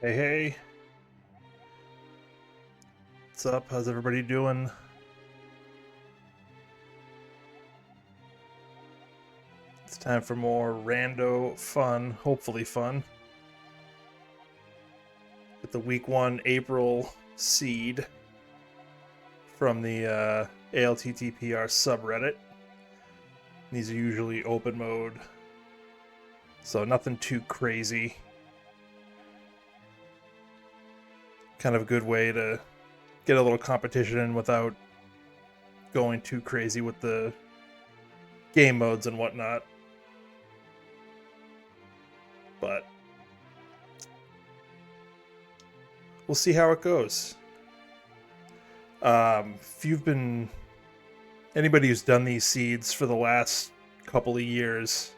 Hey, hey, what's up? How's everybody doing? It's time for more rando fun, hopefully fun, with the week 1 April seed from the alttpr subreddit. These are usually open mode, so nothing too crazy. Kind of a good way to get a little competition in without going too crazy with the game modes and whatnot. But we'll see how it goes. If you've been anybody who's done these seeds for the last couple of years,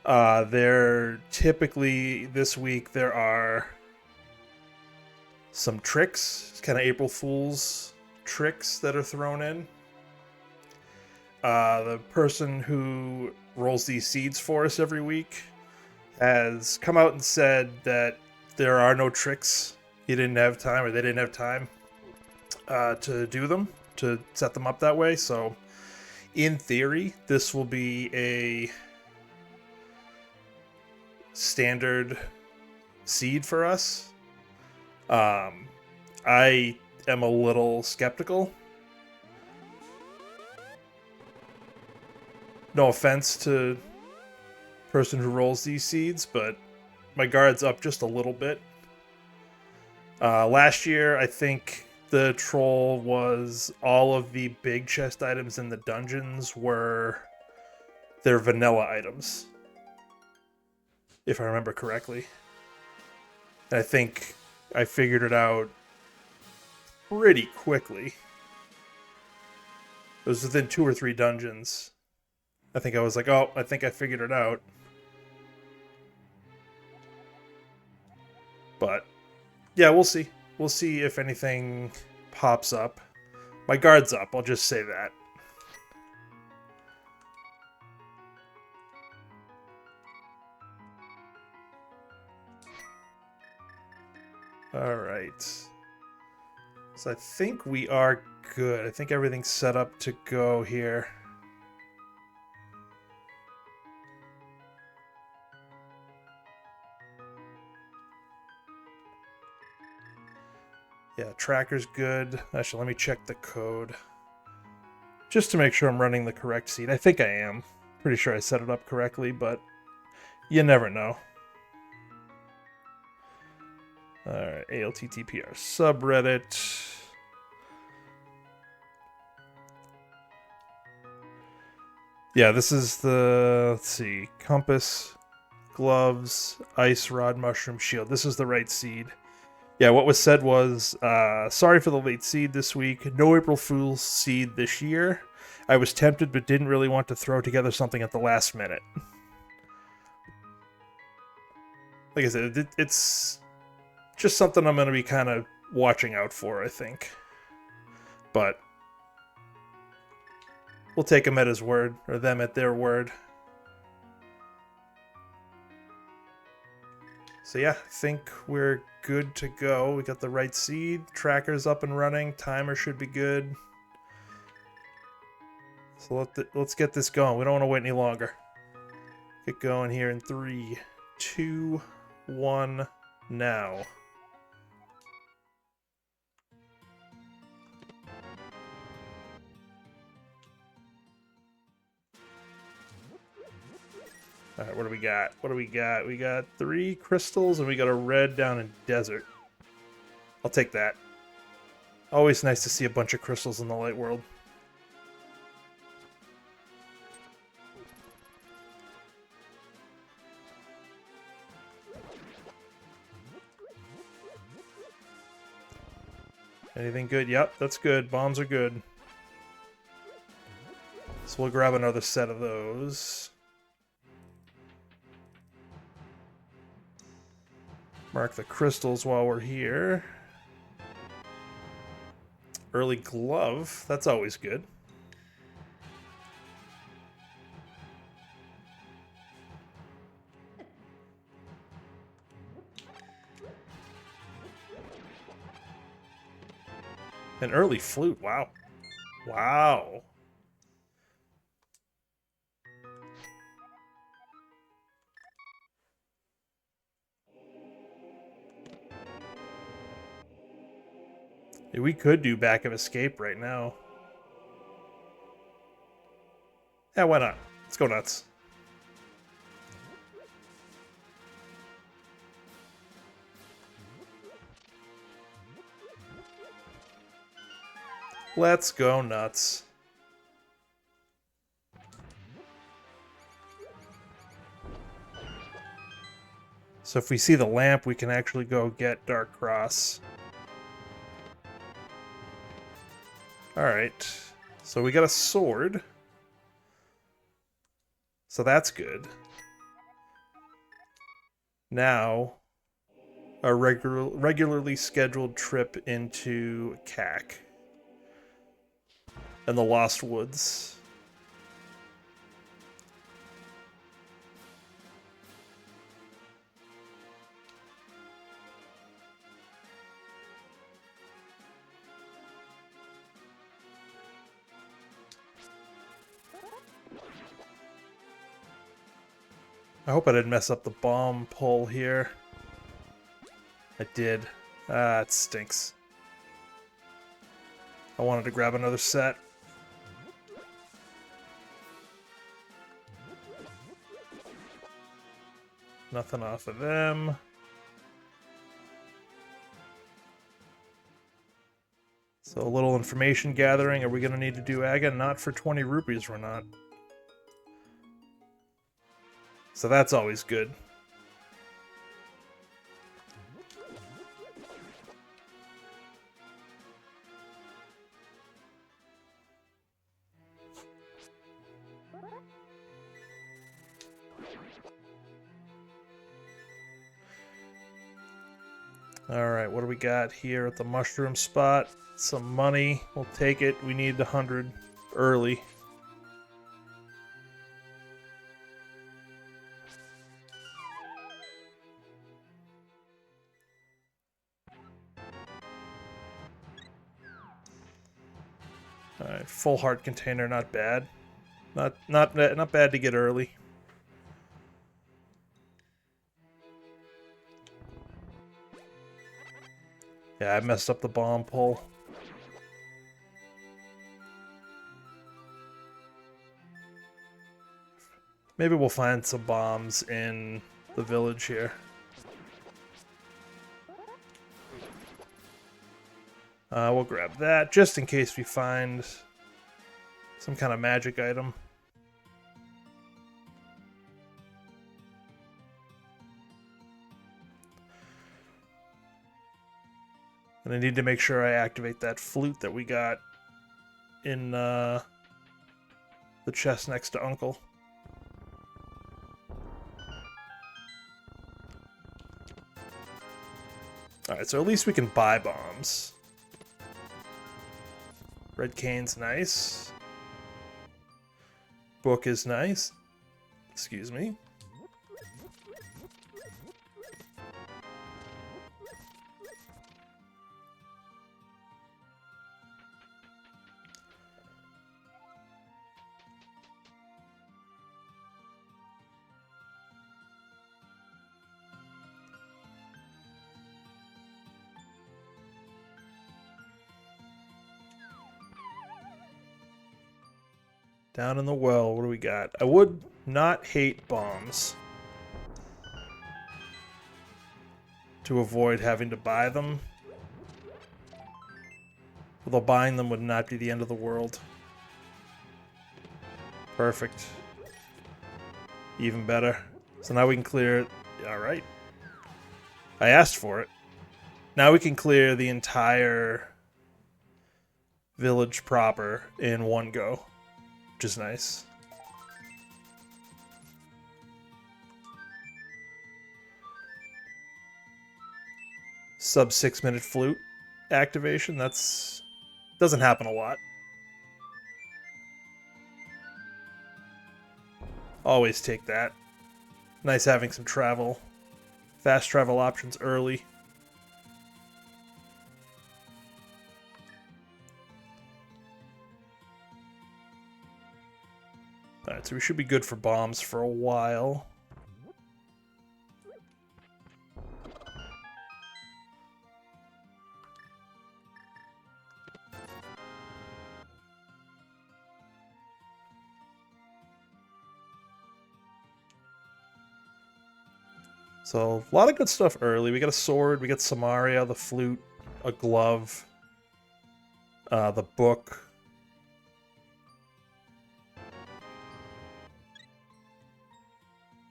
they're typically this week there are some tricks, kind of April Fool's tricks that are thrown in. The person who rolls these seeds for us every week has come out and said that there are no tricks. He didn't have time, or they didn't have time to do them, to set them up that way. So, in theory, this will be a standard seed for us. I am a little skeptical. No offense to the person who rolls these seeds, but my guard's up just a little bit. Last year, I think the troll was all of the big chest items in the dungeons were their vanilla items, if I remember correctly. And I think I figured it out pretty quickly. It was within 2 or 3 dungeons. I think I was like, oh, I think I figured it out. But yeah, we'll see. We'll see if anything pops up. My guard's up, I'll just say that. Alright. So I think we are good. I think everything's set up to go here. Yeah, tracker's good. Actually, let me check the code. Just to make sure I'm running the correct seed. I think I am. Pretty sure I set it up correctly, but you never know. Alright, alttpr subreddit. Yeah, this is the, let's see, compass, gloves, ice rod, mushroom, shield. This is the right seed. Yeah, what was said was, sorry for the late seed this week. No April Fool's seed this year. I was tempted but didn't really want to throw together something at the last minute. Like I said, it's just something I'm going to be kind of watching out for, I think. But we'll take him at his word, or them at their word. So yeah, I think we're good to go. We got the right seed, tracker's up and running, timer should be good. So let's get this going. We don't want to wait any longer. Get going here in 3, 2, 1, now. Alright, what do we got? What do we got? We got 3 crystals and we got a red down in desert. I'll take that. Always nice to see a bunch of crystals in the light world. Anything good? Yep, that's good. Bombs are good. So we'll grab another set of those. Mark the crystals while we're here. Early glove. That's always good. An early flute. Wow. Wow. Yeah, we could do Back of Escape right now. Yeah, why not? Let's go nuts. Let's go nuts. So if we see the lamp, we can actually go get Dark Cross. Alright. So we got a sword. So that's good. Now, a regularly scheduled trip into CAC and the Lost Woods. I hope I didn't mess up the bomb pull here. I did. Ah, it stinks. I wanted to grab another set. Nothing off of them. So a little information gathering. Are we going to need to do Aga? Not for 20 rupees, we're not. So that's always good. Alright, what do we got here at the mushroom spot? Some money. We'll take it. We need 100 early. Alright, full heart container, not bad. Not bad to get early. Yeah, I messed up the bomb pull. Maybe we'll find some bombs in the village here. We'll grab that, just in case we find some kind of magic item. And I need to make sure I activate that flute that we got in the chest next to Uncle. Alright, so at least we can buy bombs. Red cane's nice. Book is nice. Excuse me. Down in the well, what do we got? I would not hate bombs to avoid having to buy them. Although buying them would not be the end of the world. Perfect. Even better. So now we can clear it. Alright. I asked for it. Now we can clear the entire village proper in one go. Which is nice. Sub 6-minute flute activation. That's doesn't happen a lot. Always take that. Nice having some travel. Fast travel options early. Alright, so we should be good for bombs for a while. So, a lot of good stuff early. We got a sword, we got Samaria, the flute, a glove, the book.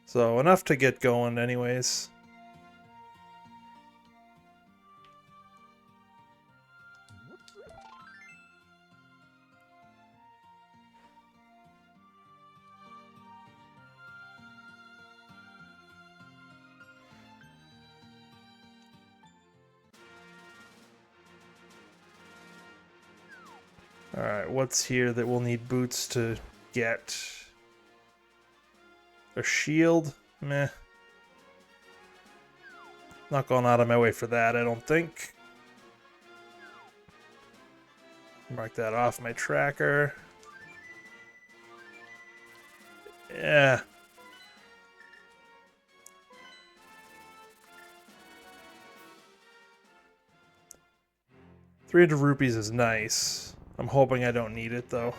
So, enough to get going anyways. Alright, what's here that we'll need boots to get? A shield? Meh. Not going out of my way for that, I don't think. Mark that off my tracker. Yeah. $300 is nice. I'm hoping I don't need it, though.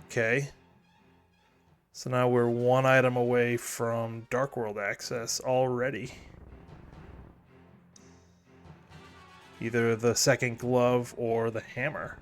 Okay. So now we're one item away from Dark World access already. Either the second glove or the hammer.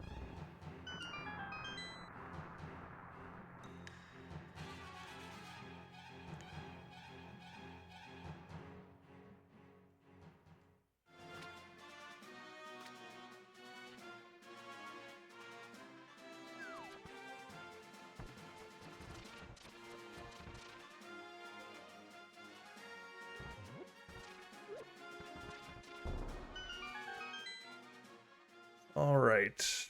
All right.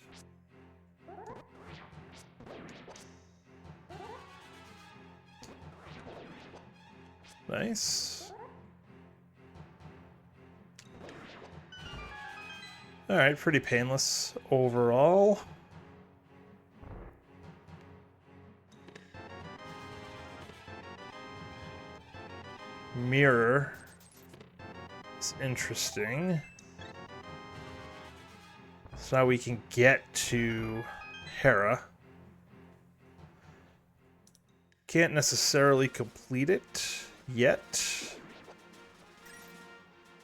Nice. All right, pretty painless overall. Mirror. It's interesting. So now we can get to Hera. Can't necessarily complete it yet.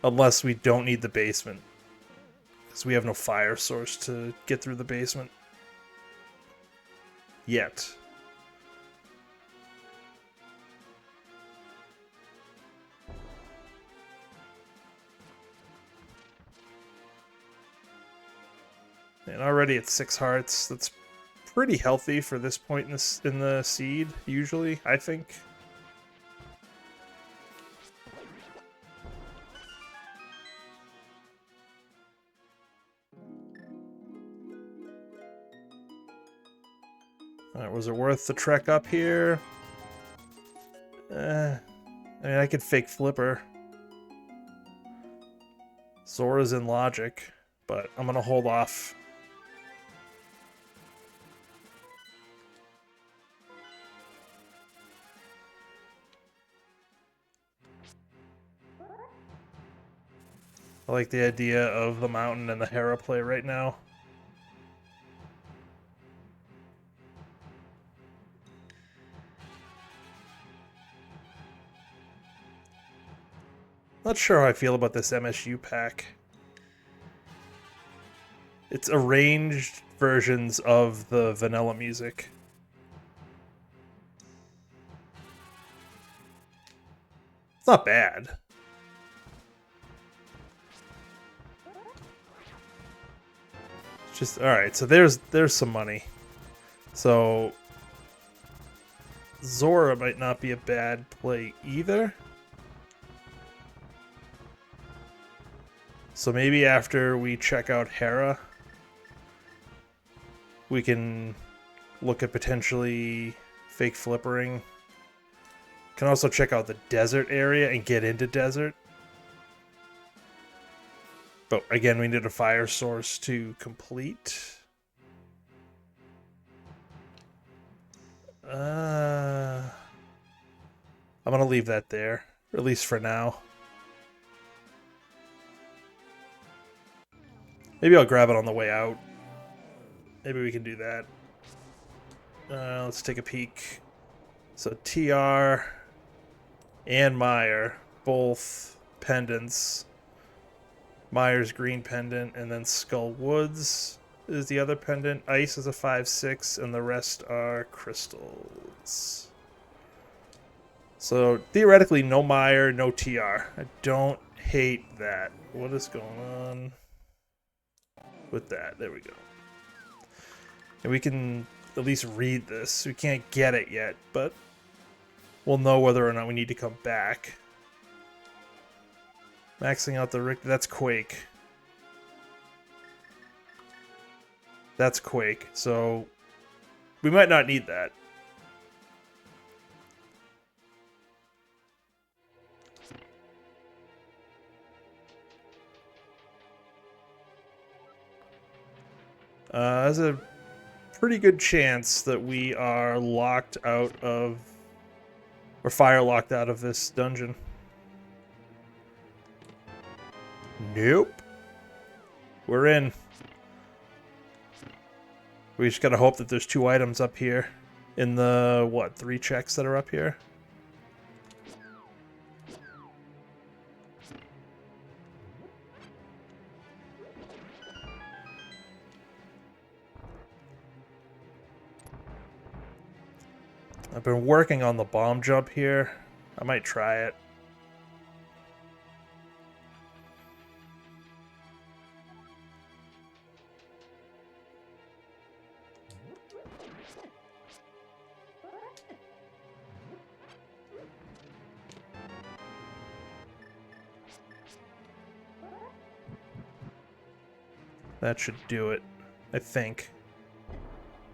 Unless we don't need the basement. Because we have no fire source to get through the basement. Yet. And already at 6 hearts, that's pretty healthy for this point in the seed, usually, I think. Alright, was it worth the trek up here? I mean, I could fake flipper. Zora's in logic, but I'm gonna hold off. I like the idea of the mountain and the Hera play right now. Not sure how I feel about this MSU pack. It's arranged versions of the vanilla music. It's not bad. It's just alright, so there's some money. So Zora might not be a bad play either. So maybe after we check out Hera, we can look at potentially fake flippering. Can also check out the desert area and get into desert. But again, we need a fire source to complete. I'm gonna leave that there, at least for now. Maybe I'll grab it on the way out. Maybe we can do that. Let's take a peek. So TR and Meyer, both pendants. Meyer's green pendant, and then Skull Woods is the other pendant. Ice is a 5/6, and the rest are crystals. So theoretically, no Meyer, no TR. I don't hate that. What is going on with that? There we go. And we can at least read this. We can't get it yet, but we'll know whether or not we need to come back. Maxing out the Rick. That's Quake. That's Quake. So we might not need that. There's a pretty good chance that we are locked out of, or fire locked out of this dungeon. Nope. We're in. We just gotta hope that there's 2 items up here in the, what, 3 checks that are up here? I've been working on the bomb jump here. I might try it. That should do it, I think.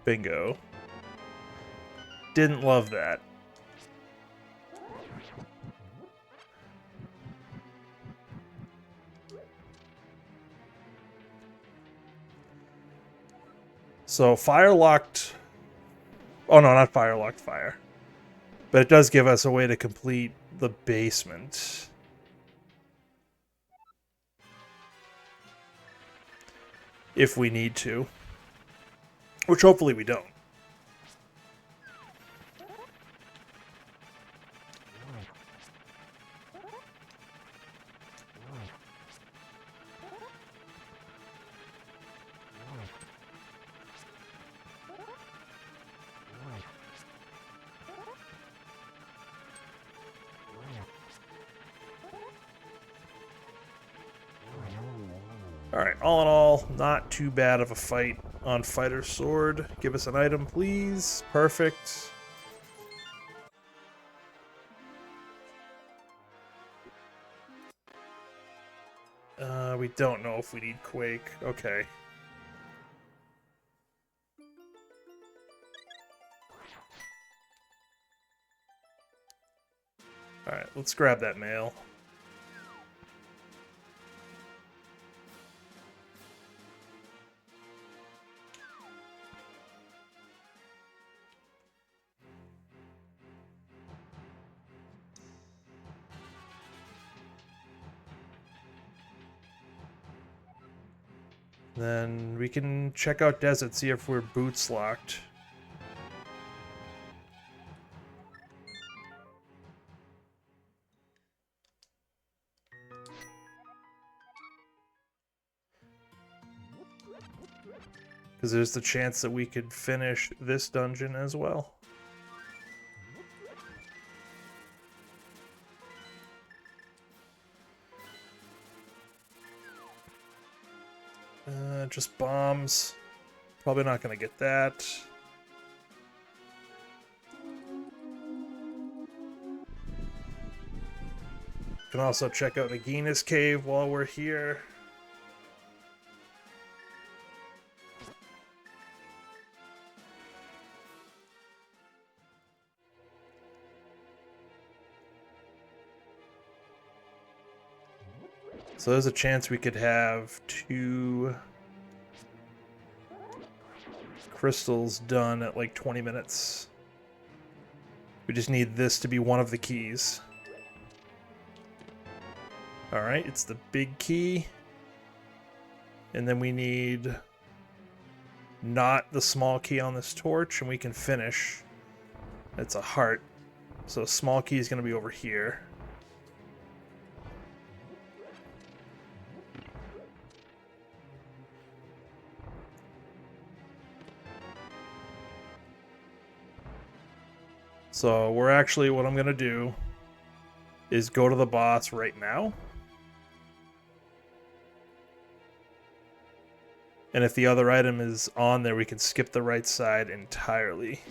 Bingo. Didn't love that. So fire locked. Oh no, not fire locked fire. But it does give us a way to complete the basement. If we need to. Which hopefully we don't. Alright, all in all, not too bad of a fight on Fighter's Sword. Give us an item, please. Perfect. We don't know if we need Quake. Okay. Alright, let's grab that mail. Then we can check out Desert, see if we're boots locked. Because there's the chance that we could finish this dungeon as well. Just bombs. Probably not going to get that. Can also check out Nagina's cave while we're here. So there's a chance we could have 2 crystals done at like 20 minutes. We just need this to be one of the keys. Alright, it's the big key. And then we need not the small key on this torch, and we can finish. It's a heart. So small key is going to be over here. So we're actually, what I'm going to do is go to the boss right now. And if the other item is on there, we can skip the right side entirely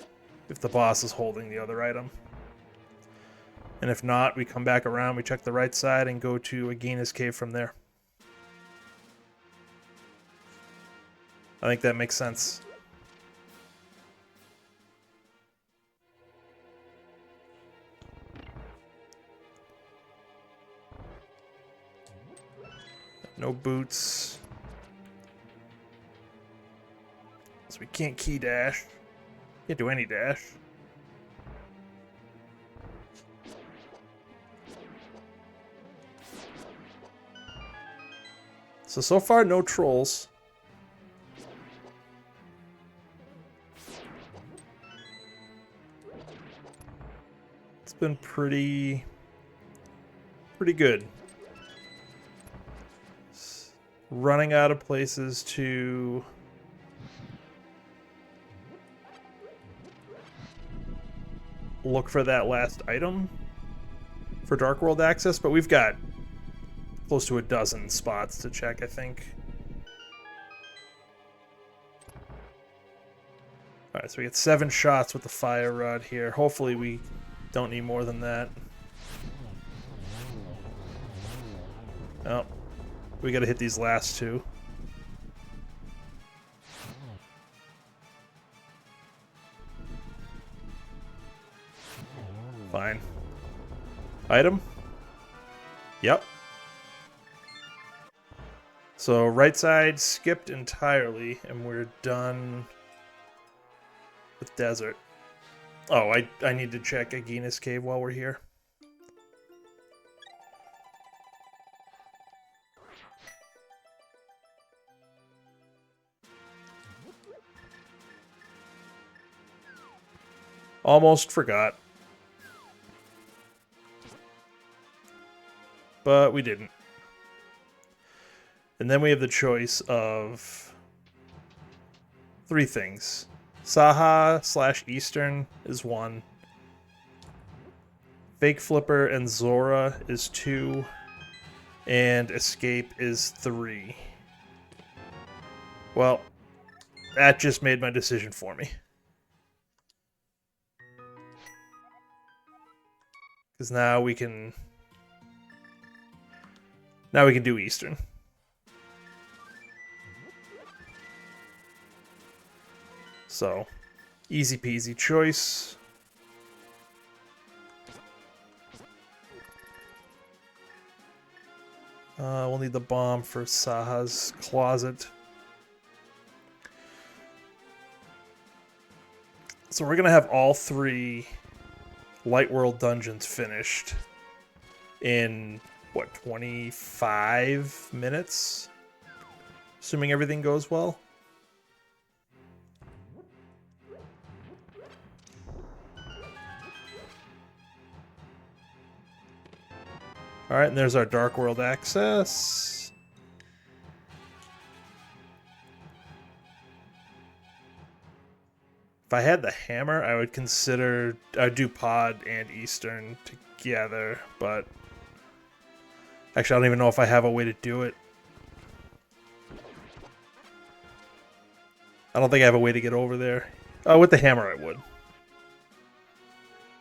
if the boss is holding the other item. And if not, we come back around, we check the right side, and go to Agina's Cave from there. I think that makes sense. No boots. So we can't key dash. Can't do any dash. So far, no trolls. It's been pretty good. Running out of places to look for that last item for Dark World access, but we've got close to a dozen spots to check, I think. Alright, so we get 7 shots with the fire rod here. Hopefully we don't need more than that. Oh, we gotta hit these last 2. Fine. Item? Yep. So right side skipped entirely, and we're done with desert. Oh, I need to check Agina's Cave while we're here. Almost forgot. But we didn't. And then we have the choice of 3 things. Saha/Eastern is 1. Fake Flipper and Zora is 2. And Escape is 3. Well, that just made my decision for me. Because now we can do Eastern. So, easy peasy choice. We'll need the bomb for Saha's closet. So we're gonna have all 3 Light World dungeons finished in, what, 25 minutes? Assuming everything goes well. Alright, and there's our Dark World access. If I had the hammer, I would consider... I'd do Pod and Eastern together, but... Actually, I don't even know if I have a way to do it. I don't think I have a way to get over there. Oh, with the hammer I would.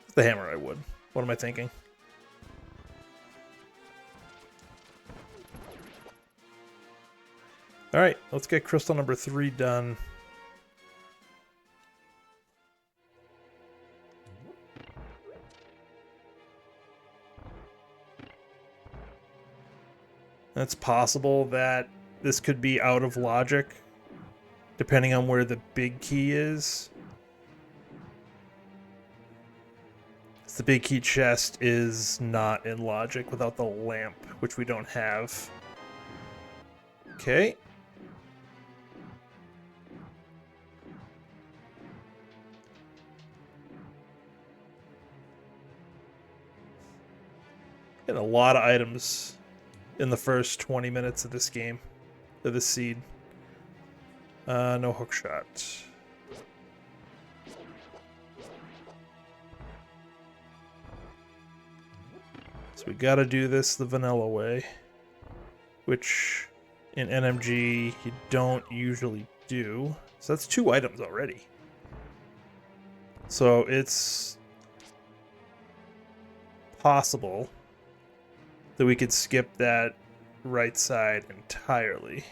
With the hammer I would. What am I thinking? Alright, let's get crystal number 3 done. It's possible that this could be out of logic, depending on where the big key is. The big key chest is not in logic without the lamp, which we don't have. Okay. Getting a lot of items in the first 20 minutes of this game, of this seed. No hook shot. So we gotta do this the vanilla way, which in NMG you don't usually do. So that's 2 items already. So it's possible that we could skip that right side entirely.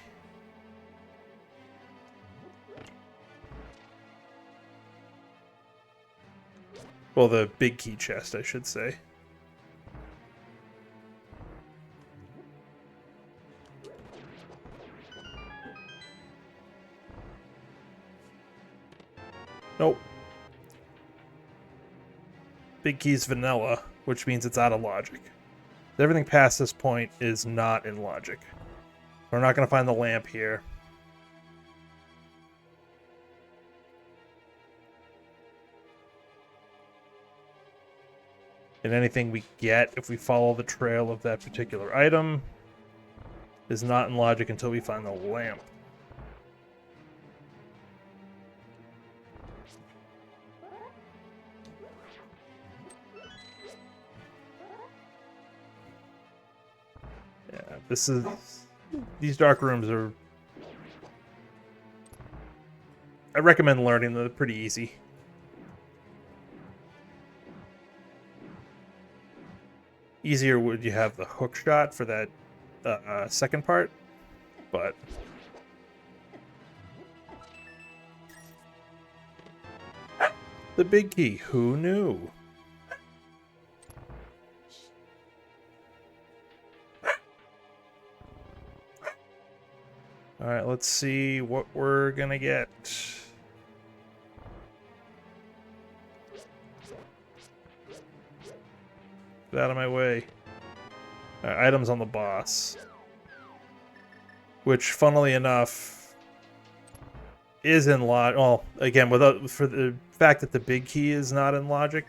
Well, the big key chest, I should say. Nope. Big key's vanilla, which means it's out of logic. Everything past this point is not in logic. We're not going to find the lamp here. And anything we get, if we follow the trail of that particular item, is not in logic until we find the lamp. Yeah, these dark rooms are... I recommend learning them, they're pretty easy. Easier would you have the hook shot for that second part, but... The big key, who knew? Alright, let's see what we're gonna get. Get out of my way. Items on the boss. Which, funnily enough, is in logic. Well, again, for the fact that the big key is not in logic,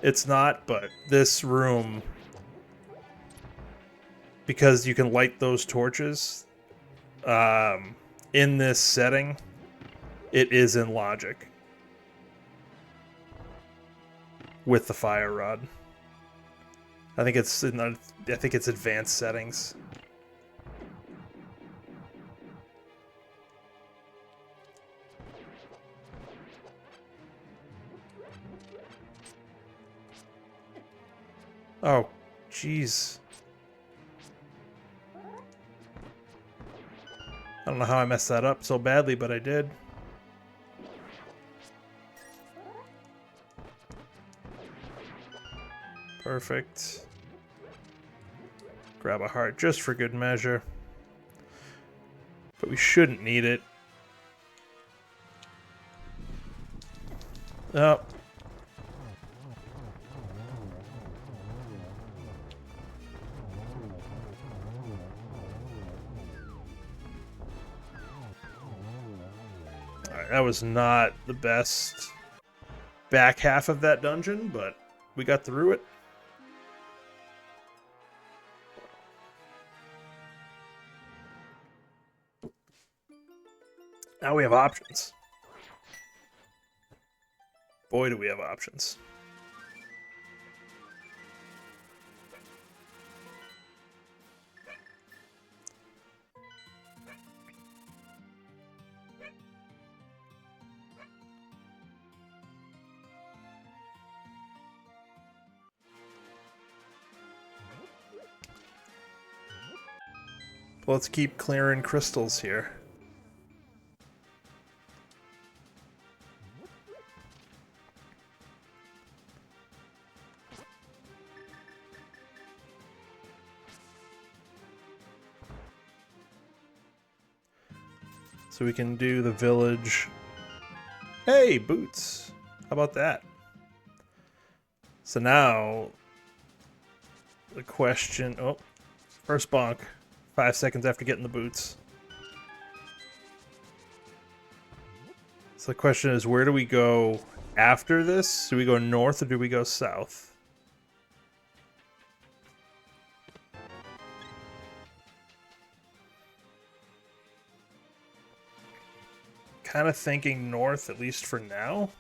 it's not, but this room, because you can light those torches in this setting, it is in logic with the fire rod. I think it's advanced settings. Oh, jeez. I don't know how I messed that up so badly, but I did. Perfect. Grab a heart just for good measure. But we shouldn't need it. Oh. Alright, that was not the best back half of that dungeon, but we got through it. Now we have options. Boy, do we have options. Let's keep clearing crystals here. So we can do the village. Hey, boots. How about that? So now, the question... Oh, first bonk. 5 seconds after getting the boots. So the question is, where do we go after this? Do we go north or do we go south? Kind of thinking north, at least for now.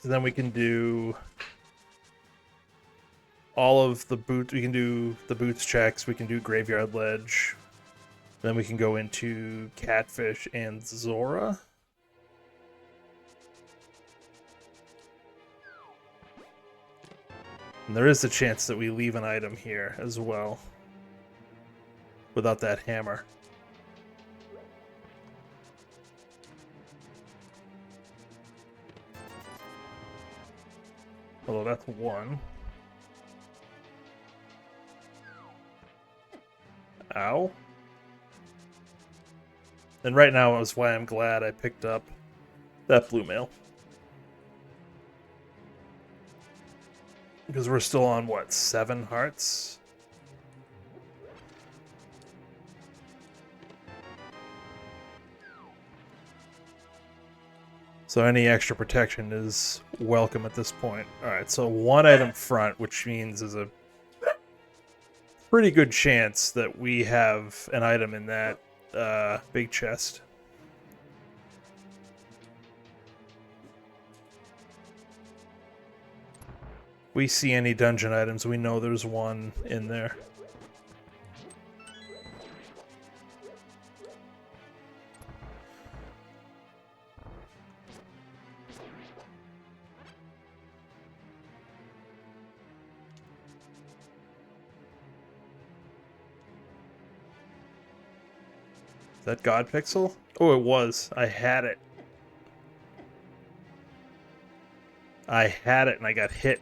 So then we can do all of the boots. We can do the boots checks. We can do Graveyard Ledge. Then we can go into Catfish and Zora. And there is the chance that we leave an item here as well. Without that hammer. Although that's one. Ow. And right now is why I'm glad I picked up that blue mail. Because we're still on, what, 7 hearts? So any extra protection is welcome at this point. Alright, so 1 item front, which means is a pretty good chance that we have an item in that big chest. We see any dungeon items, we know there's one in there. Is that God Pixel? Oh, it was. I had it. I had it and I got hit.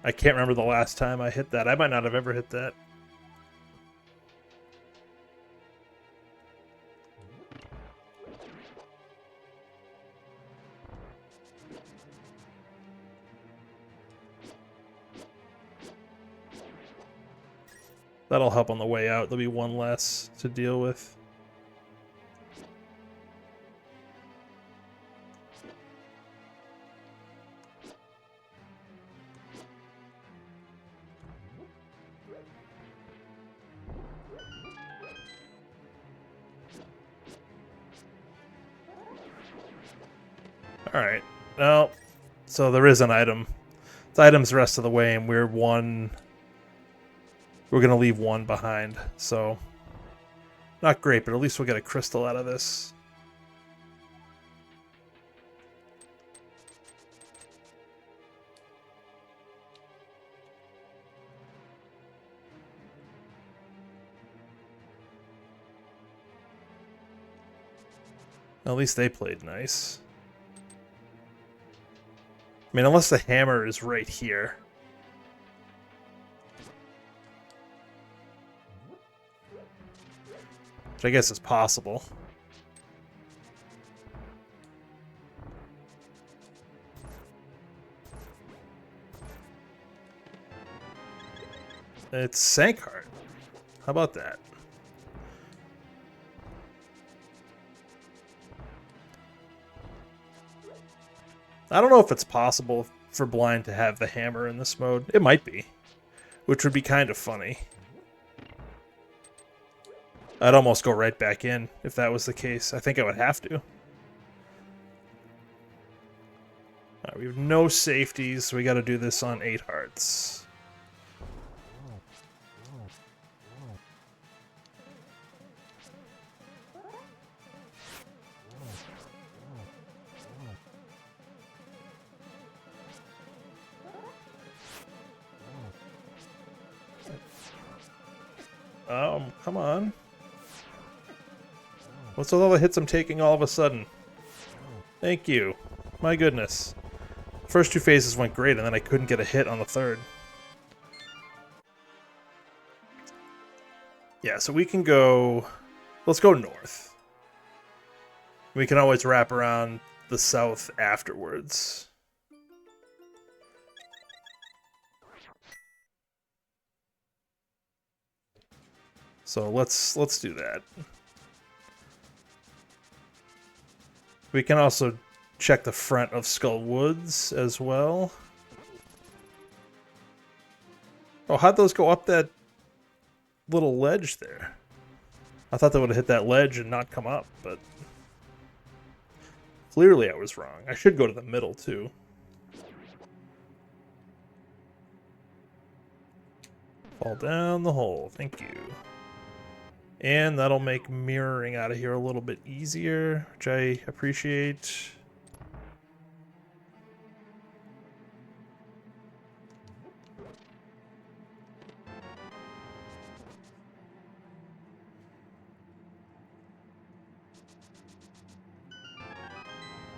I can't remember the last time I hit that. I might not have ever hit that. That'll help on the way out. There'll be one less to deal with. Alright, well, so there is an item. It's items the rest of the way, and we're going to leave one behind, so not great, but at least we'll get a crystal out of this. At least they played nice. I mean, unless the hammer is right here. Which I guess is possible. It's Sankheart. How about that? I don't know if it's possible for Blind to have the hammer in this mode. It might be, which would be kind of funny. I'd almost go right back in if that was the case. I think I would have to. Alright, we have no safeties, so we got to do this on 8 hearts. Come on. What's with all the hits I'm taking all of a sudden? Thank you. My goodness. First 2 phases went great, and then I couldn't get a hit on the third. Yeah, so we can go... Let's go north. We can always wrap around the south afterwards. So let's do that. We can also check the front of Skull Woods as well. Oh, how'd those go up that little ledge there? I thought they would have hit that ledge and not come up, but clearly I was wrong. I should go to the middle too. Fall down the hole, thank you. And that'll make mirroring out of here a little bit easier, which I appreciate.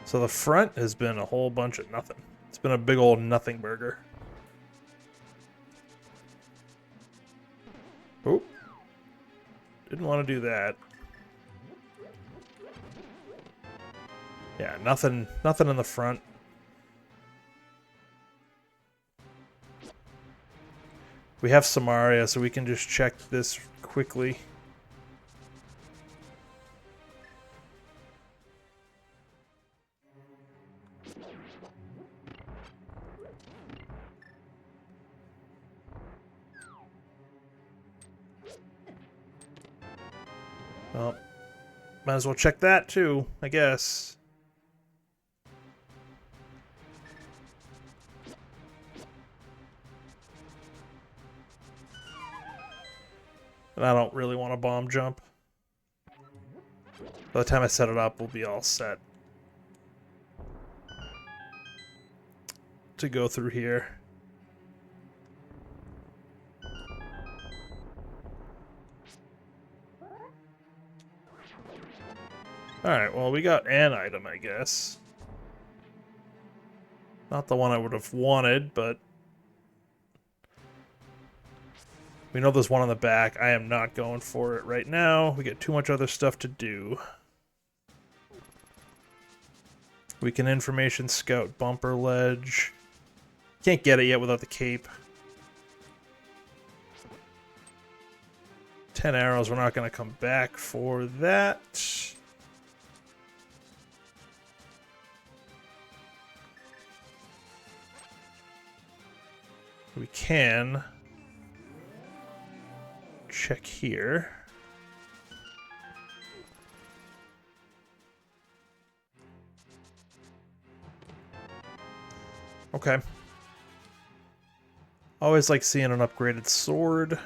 So the front has been a whole bunch of nothing. It's been a big old nothing burger. Oop. Didn't want to do that. Yeah, nothing in the front. We have Samaria, so we can just check this quickly. Well, might as well check that too, I guess. And I don't really want a bomb jump. By the time I set it up, we'll be all set to go through here. Alright, well, we got an item, I guess. Not the one I would have wanted, but we know there's one on the back. I am not going for it right now. We got too much other stuff to do. We can information scout bumper ledge. Can't get it yet without the cape. 10 arrows, we're not going to come back for that. We can check here. Okay. Always like seeing an upgraded sword.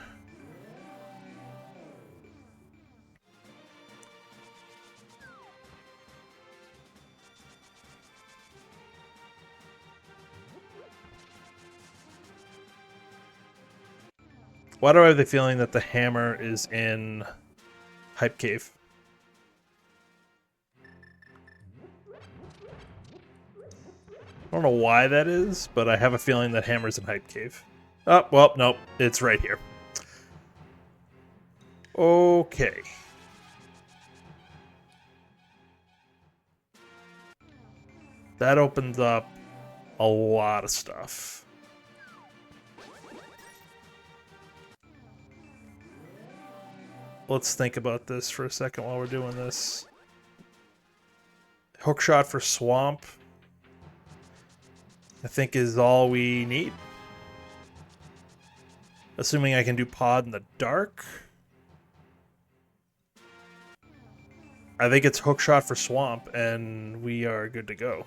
Why do I have the feeling that the hammer is in Hype Cave? I don't know why that is, but I have a feeling that hammer's in Hype Cave. Oh, well, nope. It's right here. Okay. That opens up a lot of stuff. Let's think about this for a second while we're doing this. Hookshot for Swamp, I think, is all we need. Assuming I can do Pod in the dark. I think it's Hookshot for Swamp, and we are good to go.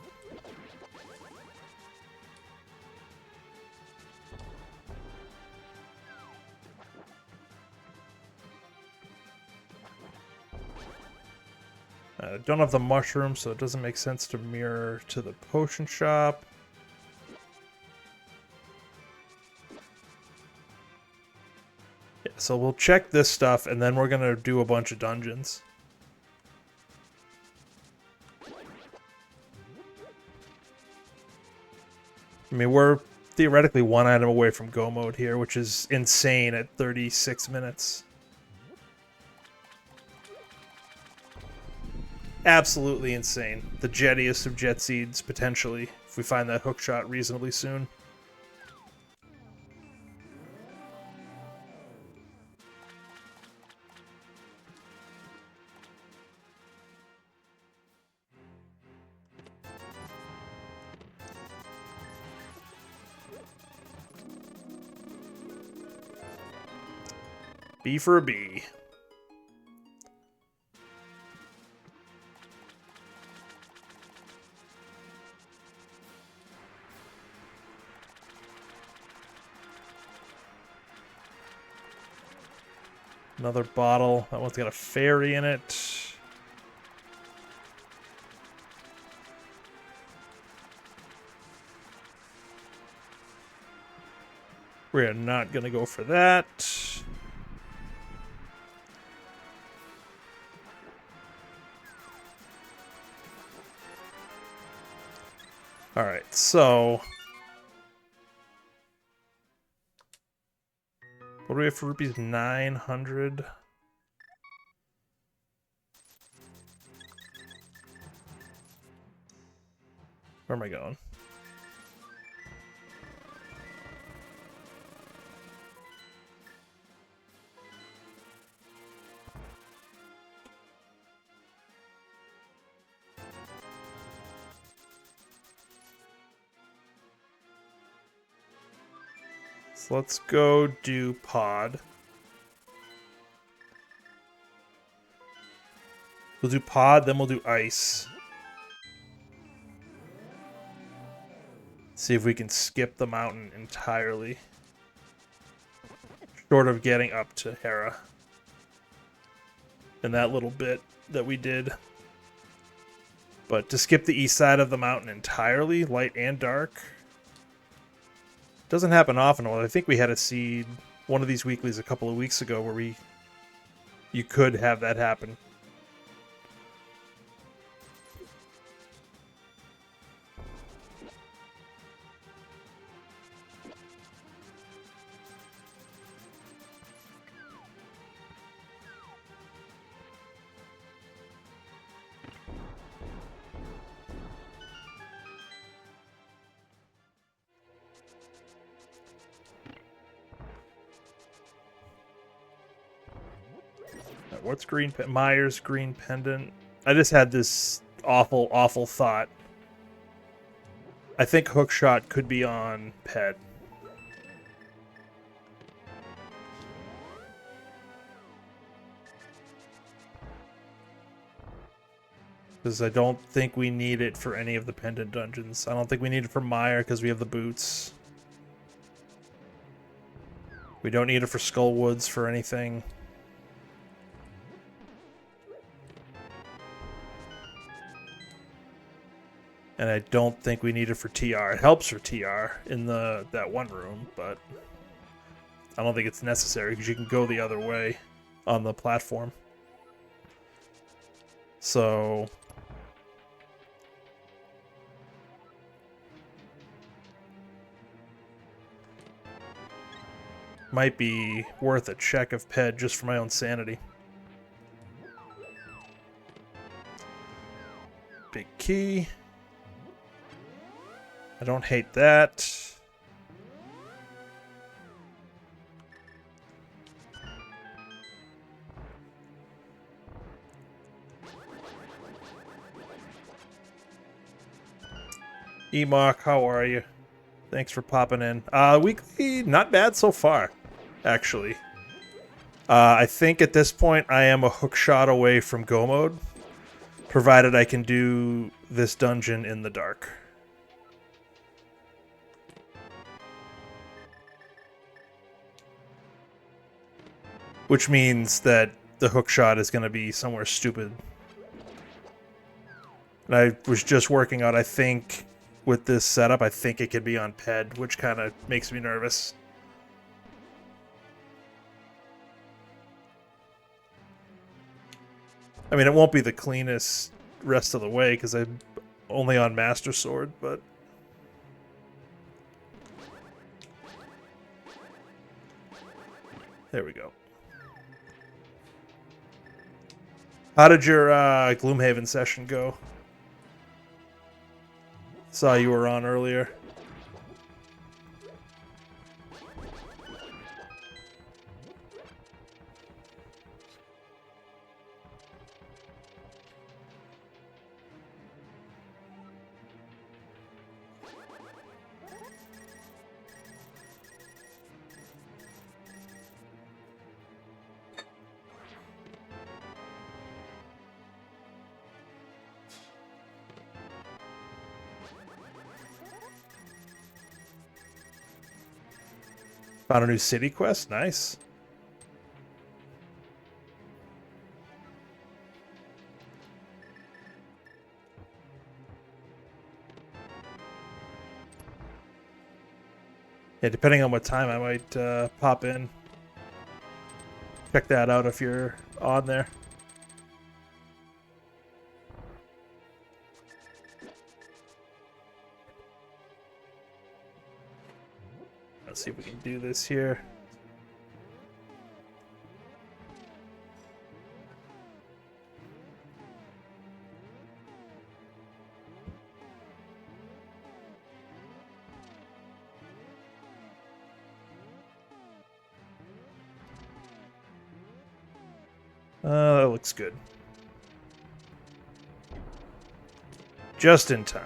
I don't have the mushroom, so it doesn't make sense to mirror to the potion shop. Yeah, so we'll check this stuff, and then we're going to do a bunch of dungeons. I mean, we're theoretically one item away from go mode here, which is insane at 36 minutes. absolutely insane. The jettiest of jet seeds, potentially, if we find that hook shot reasonably soon. B for a B. Another bottle. That one's got a fairy in it. We're not going to go for that. Alright, so... what do we have for rupees? 900. Where am I going? So let's go do pod. We'll do pod, then we'll do ice. See if we can skip the mountain entirely. Short of getting up to Hera. In that little bit that we did. But to skip the east side of the mountain entirely, light and dark, doesn't happen often. Well, I think we had a seed one of these weeklies a couple of weeks ago where you could have that happen. What's green? Myers green pendant. I just had this awful, awful thought. I think hookshot could be on Ped. Because I don't think we need it for any of the pendant dungeons. I don't think we need it for Meyer because we have the boots. We don't need it for Skullwoods for anything. And I don't think we need it for TR. It helps for TR in that one room, but I don't think it's necessary because you can go the other way on the platform. So might be worth a check of Ped just for my own sanity. Big key. I don't hate that. Emok, how are you? Thanks for popping in. Weekly, not bad so far, actually. I think at this point I am a hook shot away from go mode, provided I can do this dungeon in the dark. Which means that the hook shot is going to be somewhere stupid. And I was just working out, I think, with this setup, I think it could be on Ped, which kind of makes me nervous. I mean, it won't be the cleanest rest of the way, because I'm only on Master Sword, but... there we go. How did your Gloomhaven session go? Saw you were on earlier. Found a new city quest? Nice. Yeah, depending on what time, I might pop in. Check that out if you're on there. Let's see if we can do this here. That looks good. Just in time.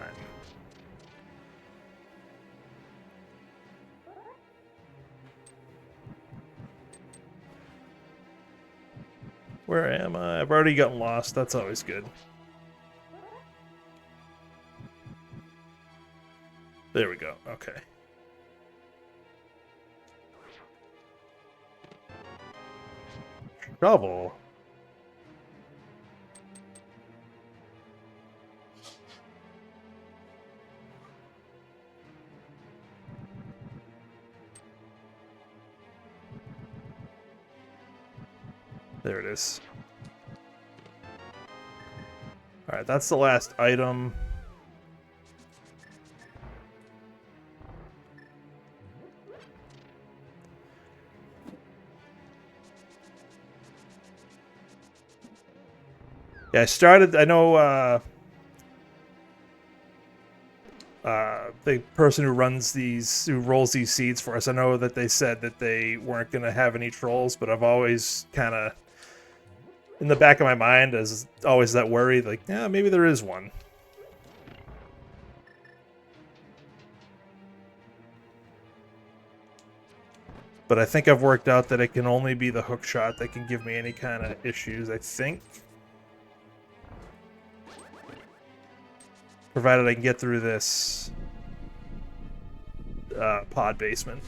Where am I? I've already gotten lost. That's always good. There we go. Okay. Shovel. There it is. Alright, that's the last item. Yeah, I know the person who rolls these seeds for us, I know that they said that they weren't going to have any trolls, but I've always kind of, in the back of my mind, as always that worry, like, yeah, maybe there is one. But I think I've worked out that it can only be the hook shot that can give me any kind of issues, I think. Provided I can get through this pod basement.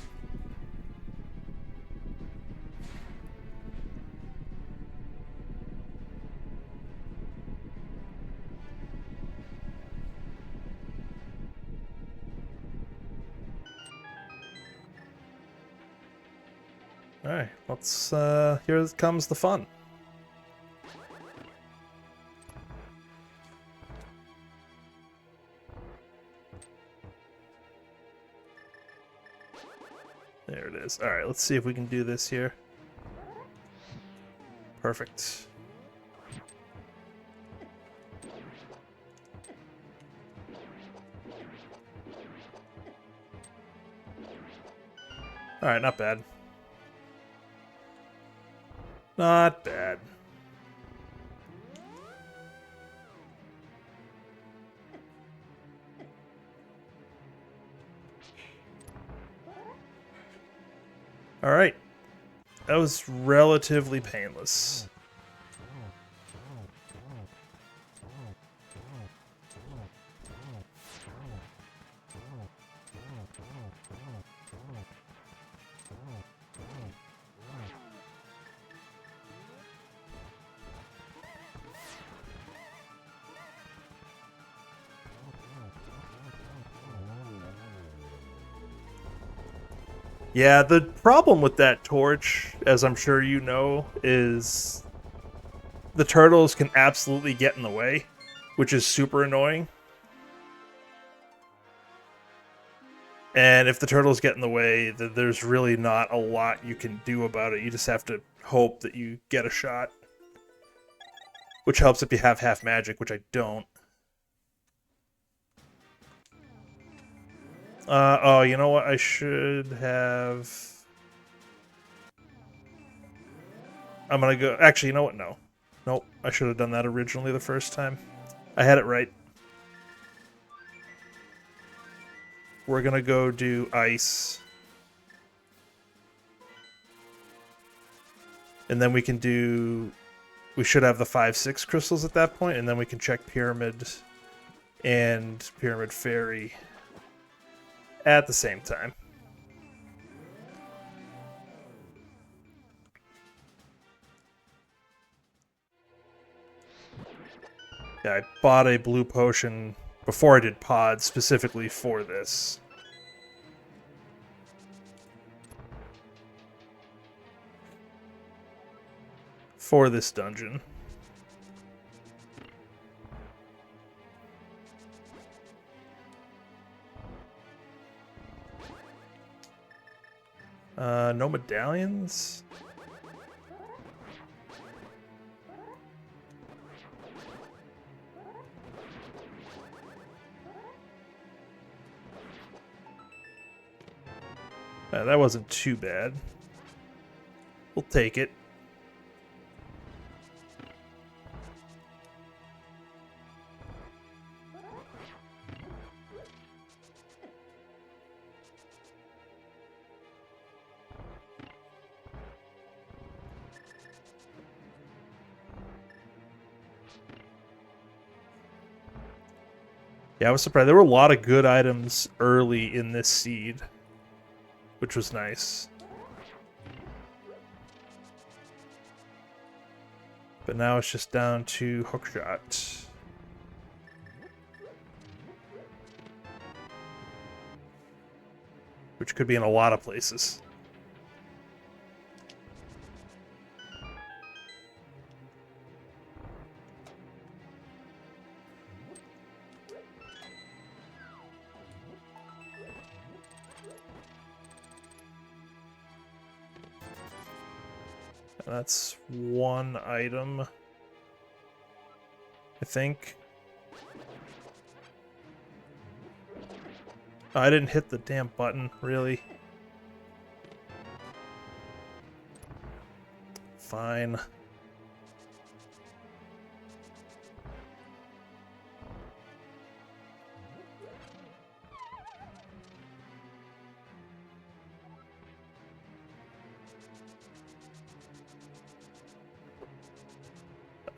Alright, let's, here comes the fun. There it is. Alright, let's see if we can do this here. Perfect. Alright, not bad. Not bad. Alright. That was relatively painless. Yeah, the problem with that torch, as I'm sure you know, is the turtles can absolutely get in the way, which is super annoying. And if the turtles get in the way, then there's really not a lot you can do about it. You just have to hope that you get a shot. which helps if you have half magic, which I don't. Oh, you know what? I should have... I'm gonna go... Actually, you know what? No. Nope. I should have done that originally the first time. I had it right. We're gonna go do ice. And then we can do... We should have the 5-6 crystals at that point, and then we can check Pyramid and Pyramid Fairy at the same time. Yeah, I bought a blue potion before I did pods specifically for this. For this dungeon. No medallions? That wasn't too bad. We'll take it. Yeah, I was surprised. There were a lot of good items early in this seed, which was nice. But now it's just down to hookshot. Which could be in a lot of places. That's one item, I think. Oh, I didn't hit the damn button, really. Fine.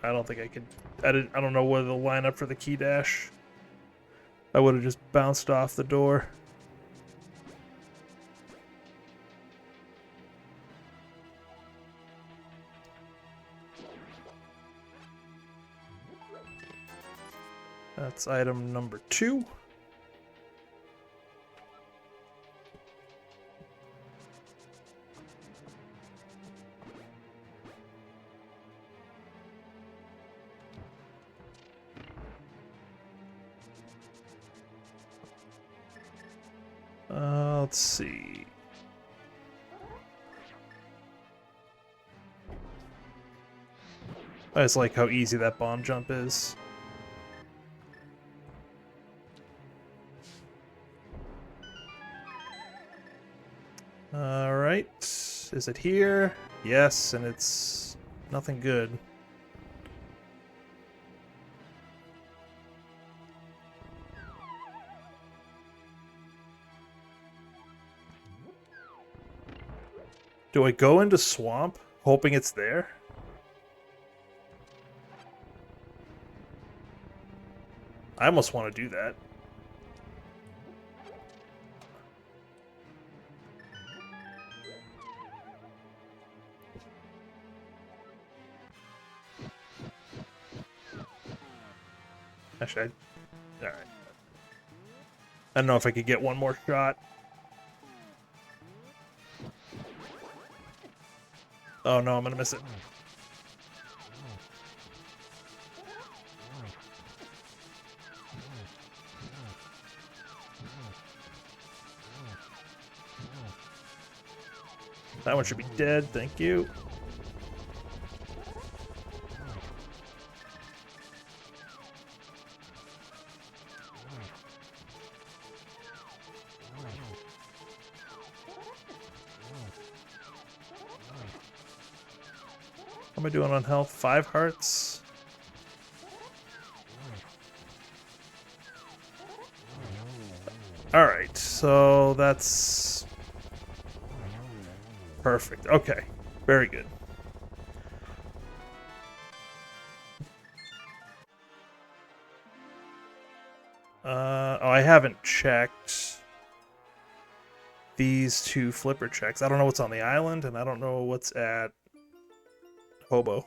I don't think I could. I don't know whether to line up for the key dash. I would have just bounced off the door. That's item number 2. Let's see. I just like how easy that bomb jump is. Alright. Is it here? Yes, and it's nothing good. Do I go into swamp, hoping it's there? I almost want to do that. Actually, alright. I don't know if I could get one more shot. Oh no, I'm gonna miss it. That one should be dead, thank you. How am I doing on health? 5 hearts. Alright, so that's perfect. Okay, very good. Oh, I haven't checked these 2 flipper checks. I don't know what's on the island, and I don't know what's at Hobo.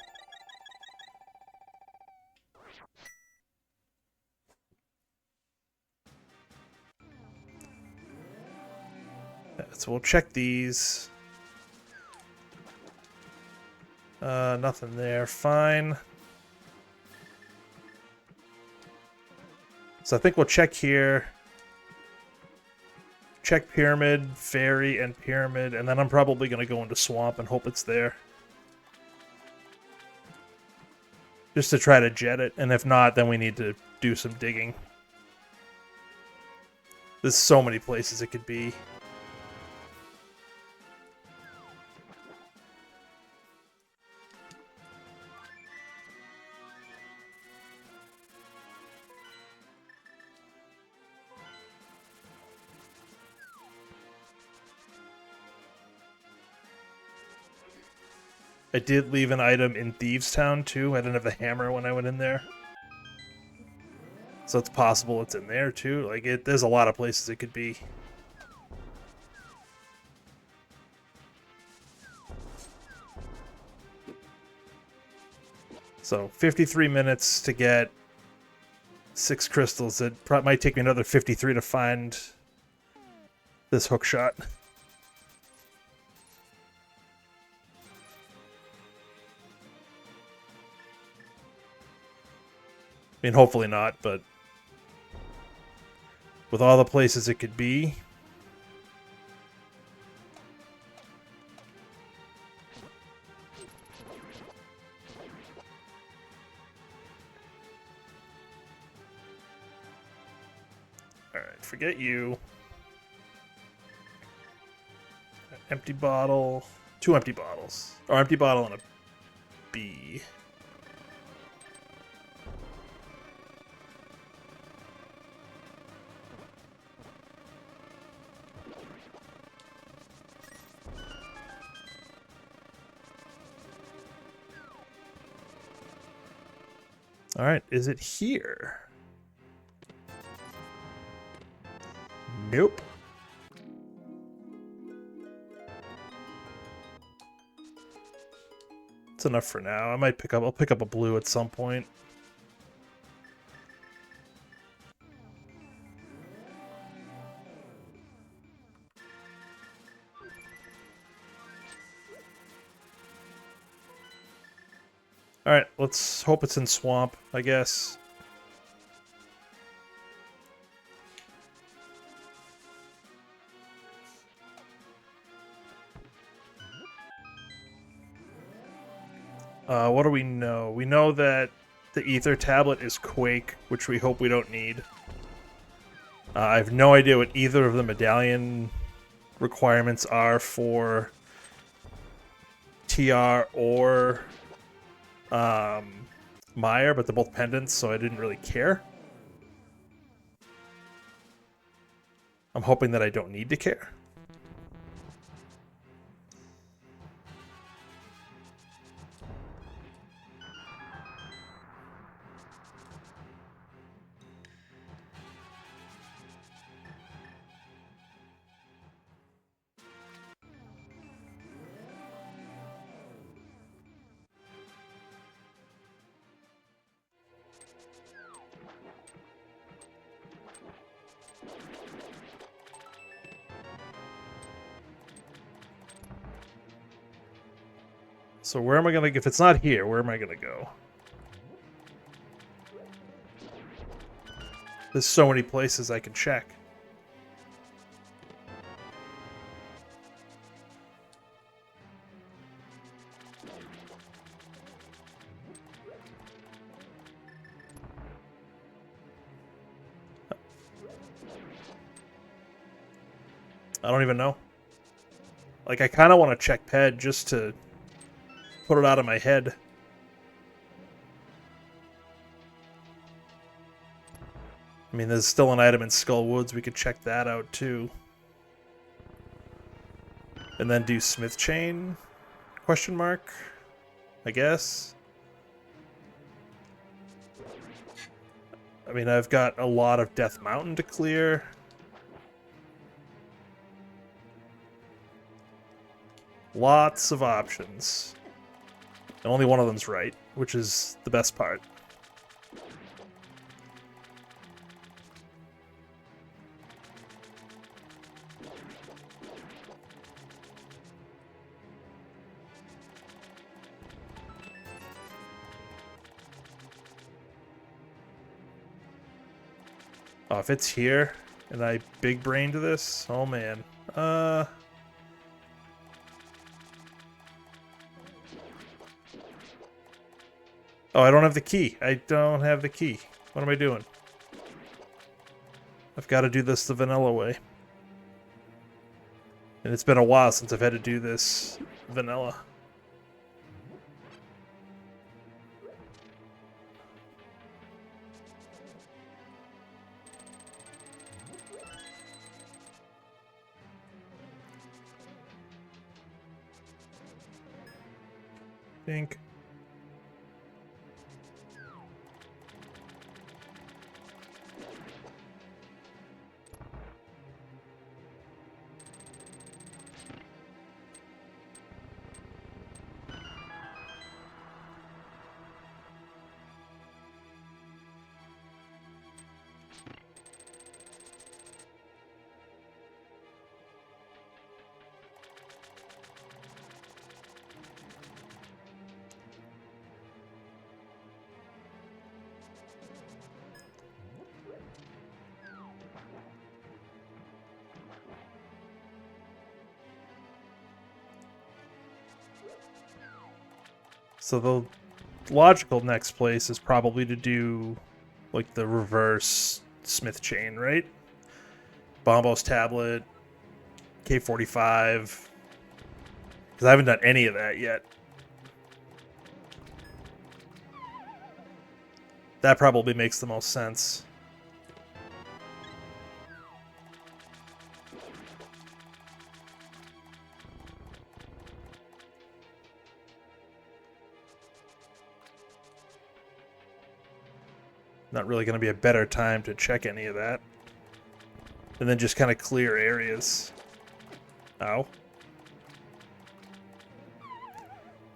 So we'll check these. Nothing there. Fine. So I think we'll check here. Check Pyramid, Fairy, and Pyramid, and then I'm probably going to go into Swamp and hope it's there. Just to try to jet it, and if not, then we need to do some digging. There's so many places it could be. I did leave an item in Thieves Town, too. I didn't have the hammer when I went in there. So it's possible it's in there, too. Like, there's a lot of places it could be. So, 53 minutes to get 6 crystals. It might take me another 53 to find this hook shot. I mean, hopefully not, but with all the places it could be. Alright, forget you. Empty bottle. 2 empty bottles. Or empty bottle and a B. Alright, is it here? Nope. It's enough for now. I'll pick up a blue at some point. Alright, let's hope it's in Swamp, I guess. What do we know? We know that the Ether Tablet is Quake, which we hope we don't need. I have no idea what either of the medallion requirements are for TR or Meyer, but they're both pendants, so I didn't really care. I'm hoping that I don't need to care. So where am I gonna, if it's not here, where am I gonna go? There's so many places I can check. I don't even know. Like, I kind of want to check Ped just to put it out of my head. I mean, there's still an item in Skull Woods. We could check that out, too. And then do Smith Chain? Question mark? I guess. I mean, I've got a lot of Death Mountain to clear. Lots of options. And only one of them's right, which is the best part. Oh, if it's here and I big brain to this, oh man. Oh, I don't have the key. I don't have the key. What am I doing? I've got to do this the vanilla way. And it's been a while since I've had to do this vanilla. Think. So the logical next place is probably to do like the reverse Smith chain, right? Bombos tablet, K45. Because I haven't done any of that yet. That probably makes the most sense. Not really going to be a better time to check any of that. And then just kind of clear areas. Ow.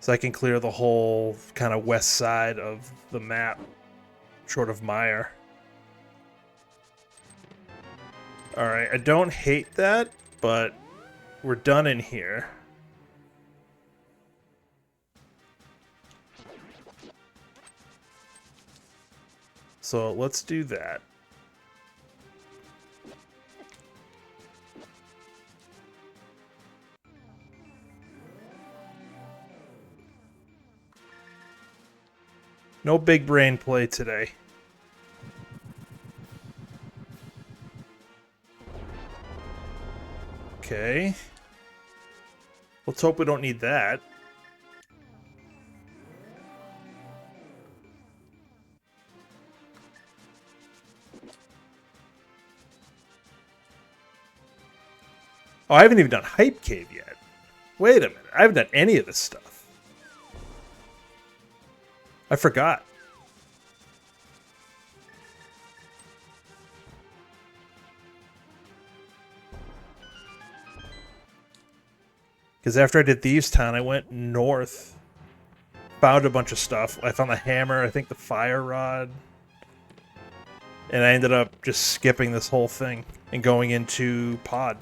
So I can clear the whole kind of west side of the map, short of Mire. Alright, I don't hate that, but we're done in here. So let's do that. No big brain play today. Okay. Let's hope we don't need that. Oh, I haven't even done Hype Cave yet. Wait a minute. I haven't done any of this stuff. I forgot. Because after I did Thieves Town, I went north. Found a bunch of stuff. I found the hammer, I think the fire rod. And I ended up just skipping this whole thing and going into Pod.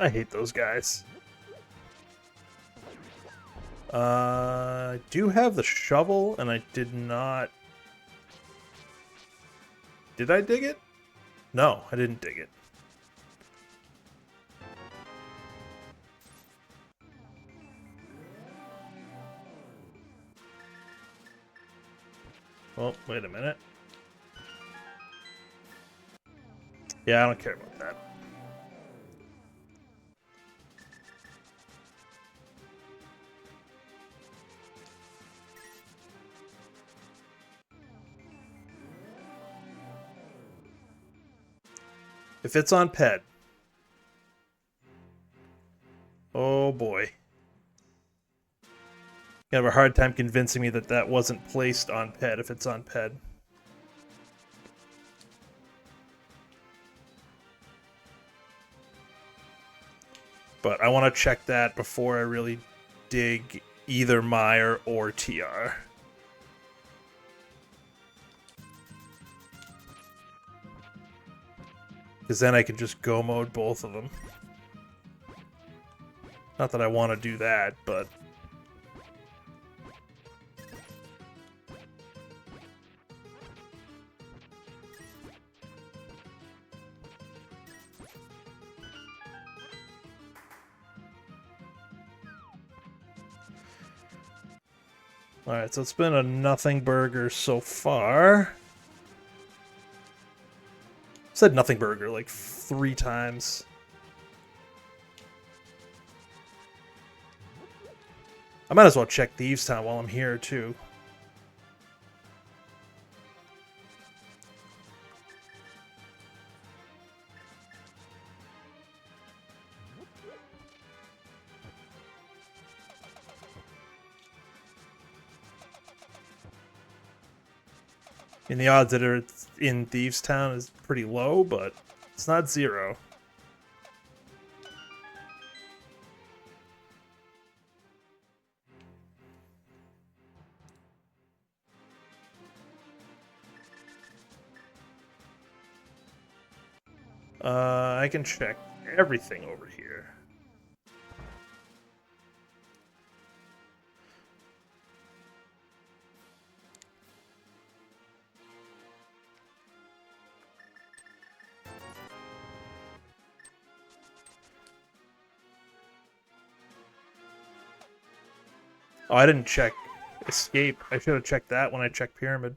I hate those guys. I do have the shovel, and I did not... Did I dig it? No, I didn't dig it. Oh, wait a minute. Yeah, I don't care about that. If it's on ped. Oh boy. You have a hard time convincing me that that wasn't placed on ped if it's on ped. But I want to check that before I really dig either Meyer or TR. Because then I can just go mode both of them. Not that I want to do that, but... Alright, so it's been a nothing burger so far. I said nothing burger like 3 times. I might as well check Thieves Town while I'm here, too. And the odds that it's in Thieves Town is pretty low, but it's not 0. I can check everything over here. Oh, I didn't check Escape. I should have checked that when I checked Pyramid.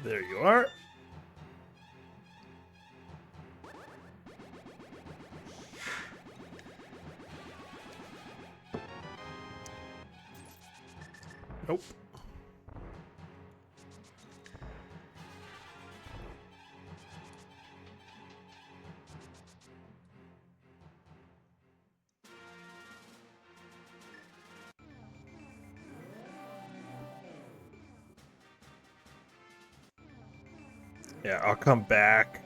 There you are. Nope. Yeah, I'll come back.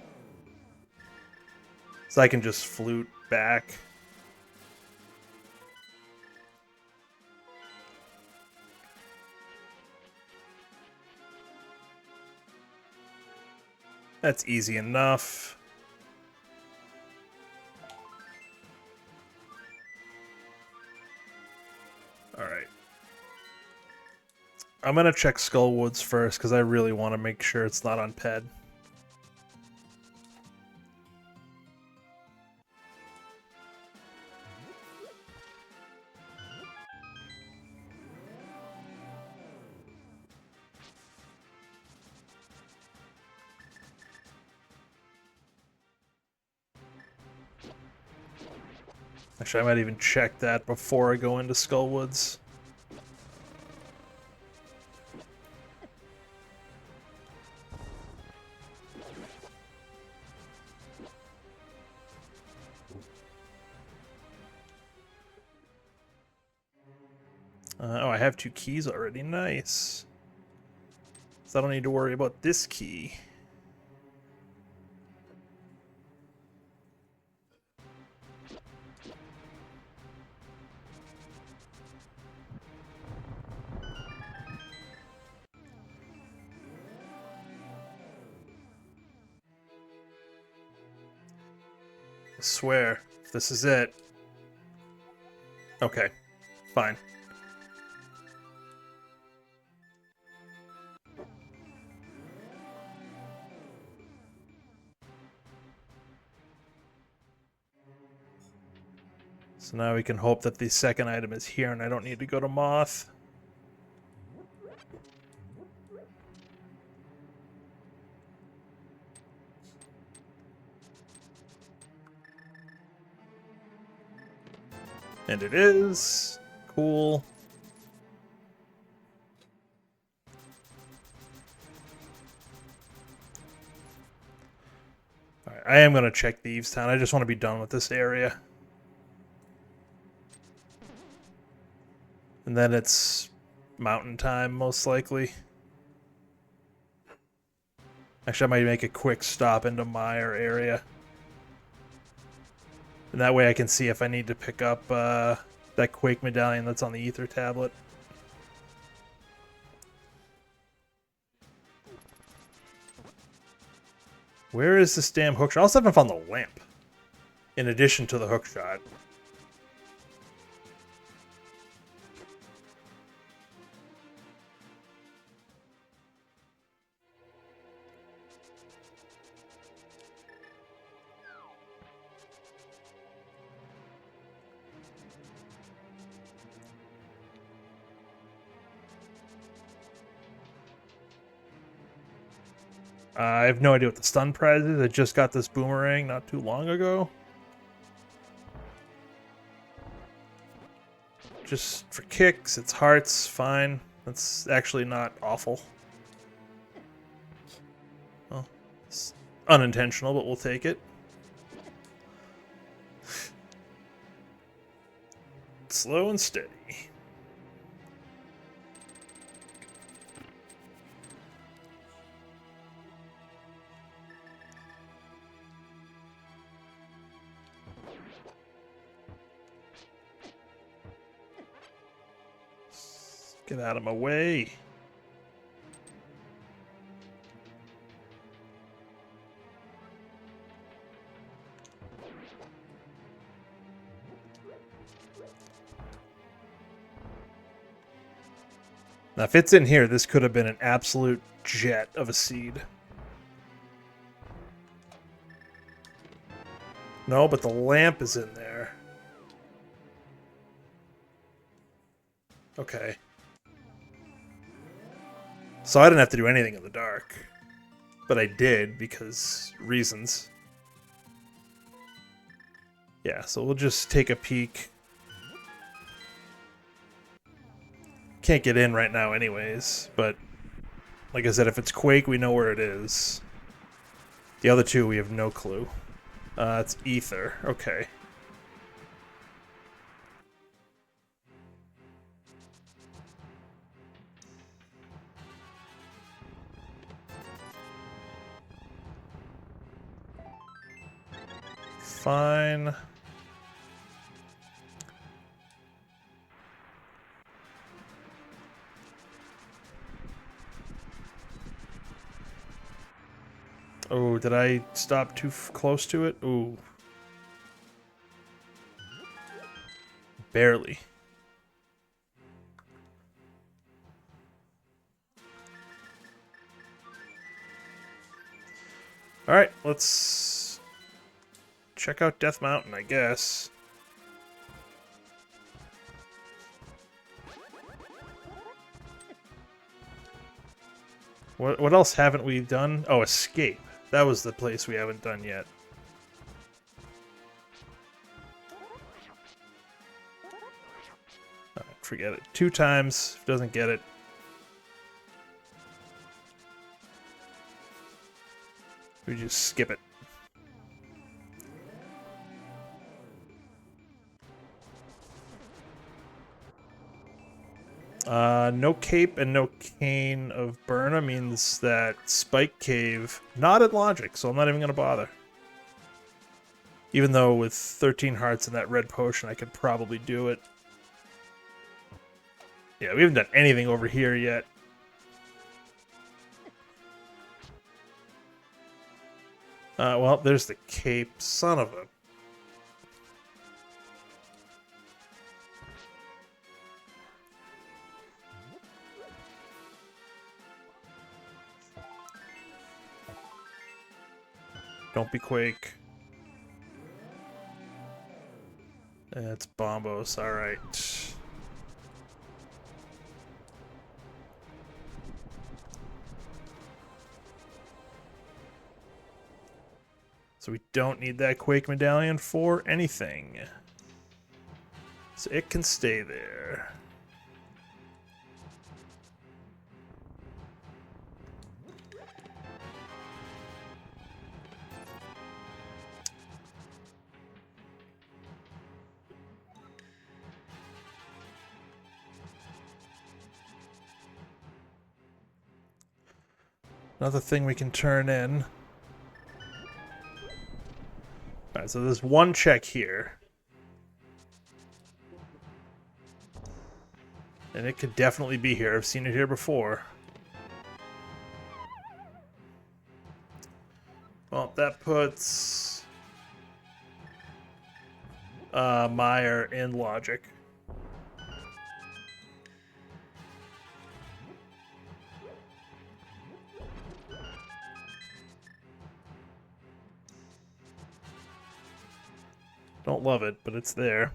So I can just flute back. That's easy enough. Alright. I'm gonna check Skullwoods first, because I really want to make sure it's not on ped. Actually, I might even check that before I go into Skullwoods. Oh, I have 2 keys already. Nice. So I don't need to worry about this key. I swear, this is it. Okay, fine. So now we can hope that the second item is here and I don't need to go to Moth. And it is. Cool. Alright, I am going to check Thieves Town. I just want to be done with this area. And then it's mountain time, most likely. Actually, I might make a quick stop into Meyer area. And that way I can see if I need to pick up that Quake medallion that's on the Ether tablet. Where is this damn hookshot? I also haven't found the lamp. In addition to the hookshot. I have no idea what the stun prize is. I just got this boomerang not too long ago. Just for kicks, it's hearts, fine. That's actually not awful. Well, it's unintentional, but we'll take it. Slow and steady. Get out of my way. Now, if it's in here, this could have been an absolute jet of a seed. No, but the lamp is in there. Okay. So I didn't have to do anything in the dark. But I did, because reasons. Yeah, so we'll just take a peek. Can't get in right now anyways, but like I said, if it's Quake, we know where it is. The other two, we have no clue. It's Ether. Okay. Fine. Oh, did I stop too close to it? Ooh. Barely. Alright, let's check out Death Mountain, I guess. What else haven't we done? Oh, Escape. That was the place we haven't done yet. Alright, forget it. 2 times. If it doesn't get it. We just skip it. No cape and no cane of Burna means that Spike Cave not at logic, so I'm not even going to bother. Even though with 13 hearts and that red potion, I could probably do it. Yeah, we haven't done anything over here yet. Well, there's the cape. Son of a... Don't be Quake. It's Bombos, alright. So we don't need that Quake Medallion for anything. So it can stay there. Another thing we can turn in. Alright, so there's one check here. And it could definitely be here. I've seen it here before. Well, that puts Meyer in logic. Don't love it, but it's there.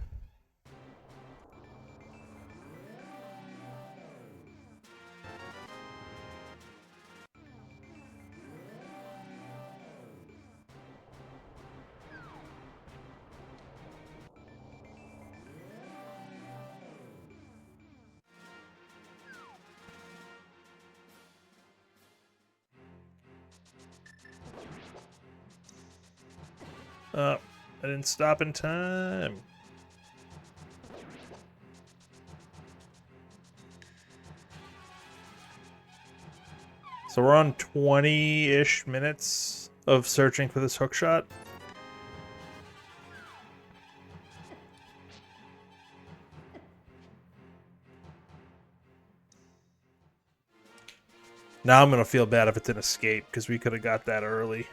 I didn't stop in time. So we're on 20-ish minutes of searching for this hookshot. Now I'm going to feel bad if it's an escape, because we could have got that early.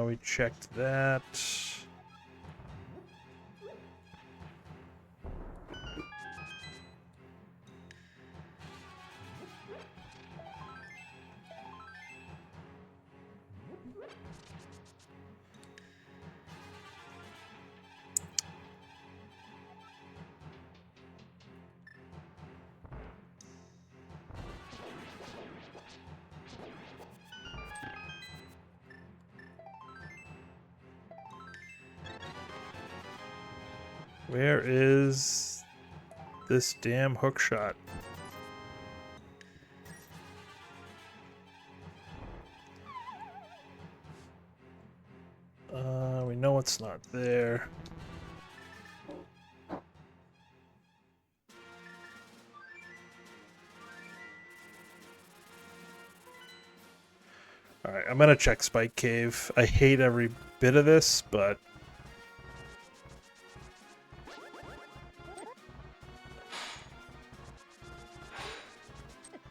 We checked that. Where is this damn hookshot? We know it's not there. Alright, I'm gonna check Spike Cave. I hate every bit of this, but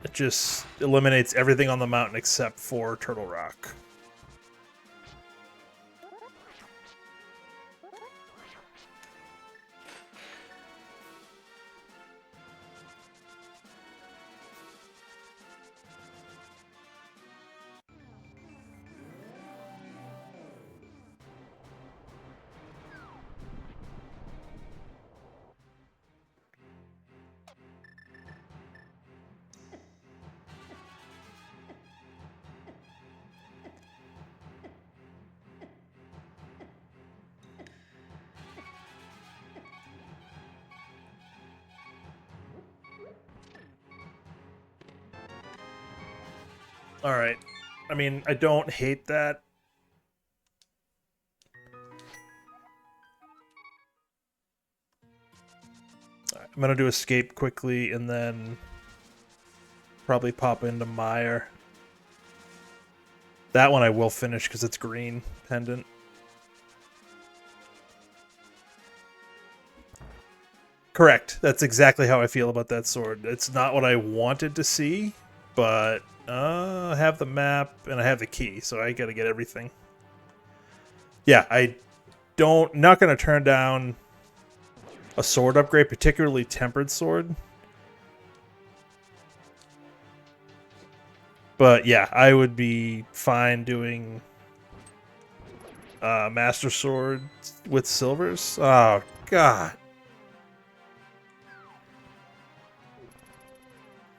it just eliminates everything on the mountain except for Turtle Rock. Alright. I mean, I don't hate that. Right, I'm gonna do escape quickly and then probably pop into Meyer. That one I will finish because it's green pendant. Correct. That's exactly how I feel about that sword. It's not what I wanted to see, but I have the map and I have the key, so I gotta get everything. Yeah, not gonna turn down a sword upgrade, particularly tempered sword. But yeah, I would be fine doing Master Sword with silvers. Oh, God.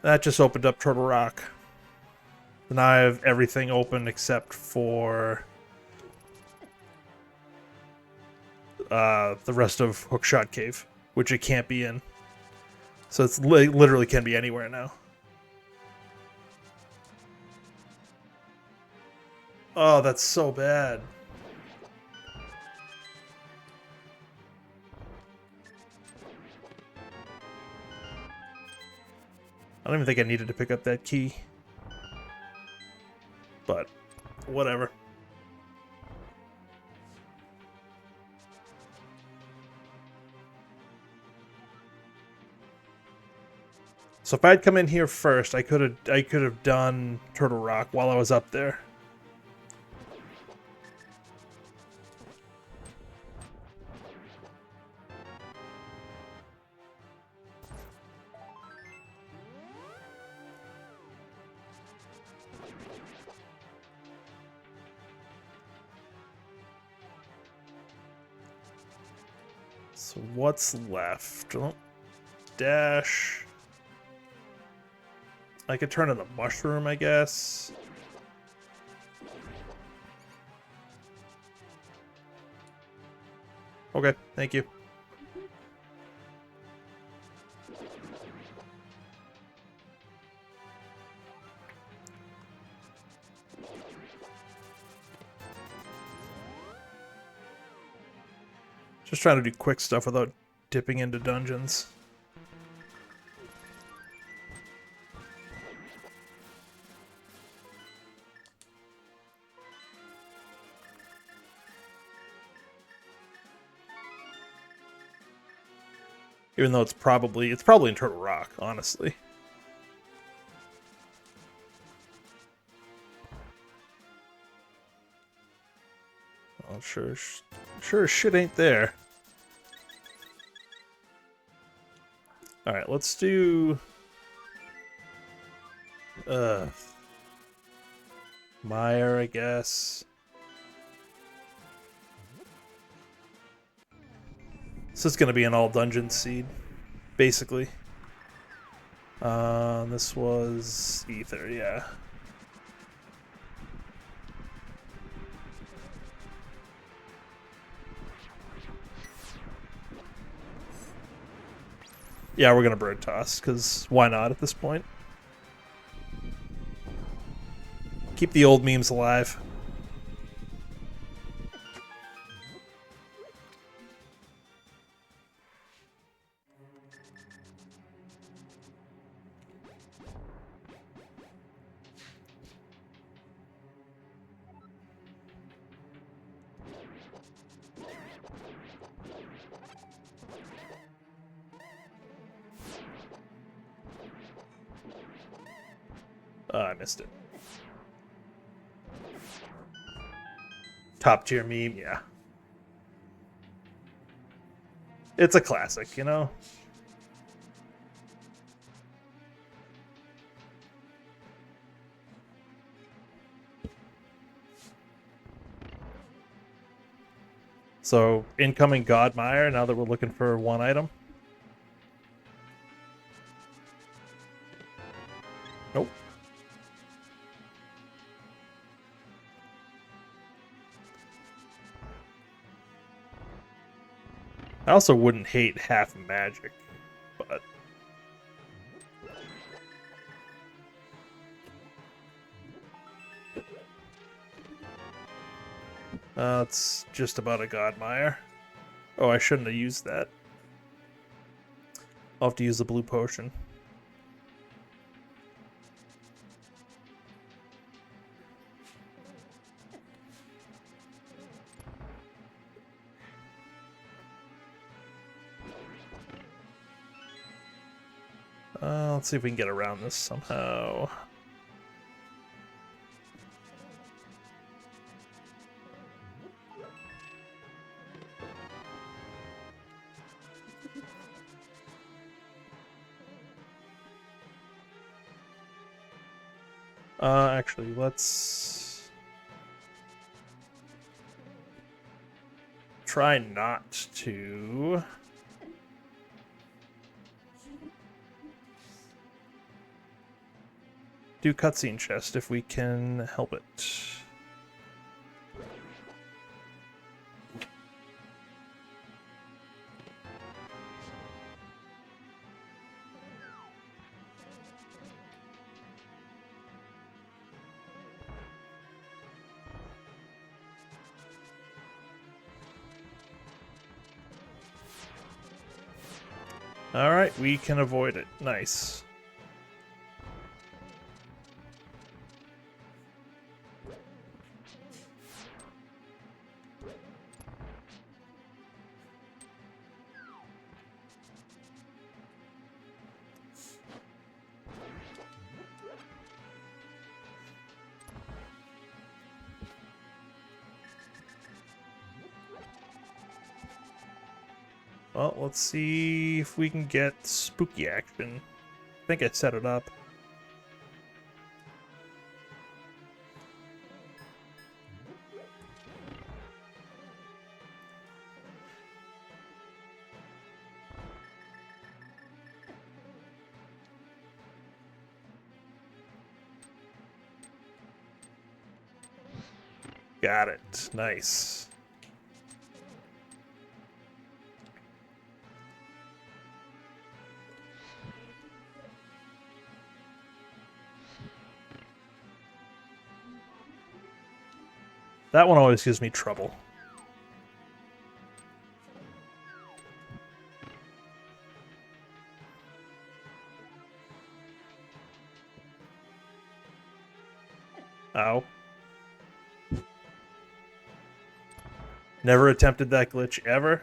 That just opened up Turtle Rock. Now I have everything open except for the rest of Hookshot Cave, which it can't be in. So it's literally can be anywhere now. Oh, that's so bad. I don't even think I needed to pick up that key. But, whatever. So if I'd come in here first, I could have done Turtle Rock while I was up there. So what's left? Oh, dash. I could turn in the mushroom, I guess. Okay, thank you. Just trying to do quick stuff without dipping into dungeons. Even though it's probably in Turtle Rock, honestly. Oh, sure shit ain't there. Alright, let's do... Meyer, I guess. This is going to be an all-dungeon seed, basically. This was Ether, yeah. Yeah, we're going to bird toss, because why not at this point? Keep the old memes alive. I missed it. Top tier meme, yeah. It's a classic, you know? So, incoming Godmire, now that we're looking for one item. Nope. I also wouldn't hate half magic, but... it's just about a Godmire. Oh, I shouldn't have used that. I'll have to use the blue potion. Let's see if we can get around this somehow. Actually, let's try not to. Do cutscene chest if we can help it. Alright, we can avoid it. Nice. Well, let's see if we can get spooky action. I think I set it up. Got it. Nice. That one always gives me trouble. Ow. Never attempted that glitch ever.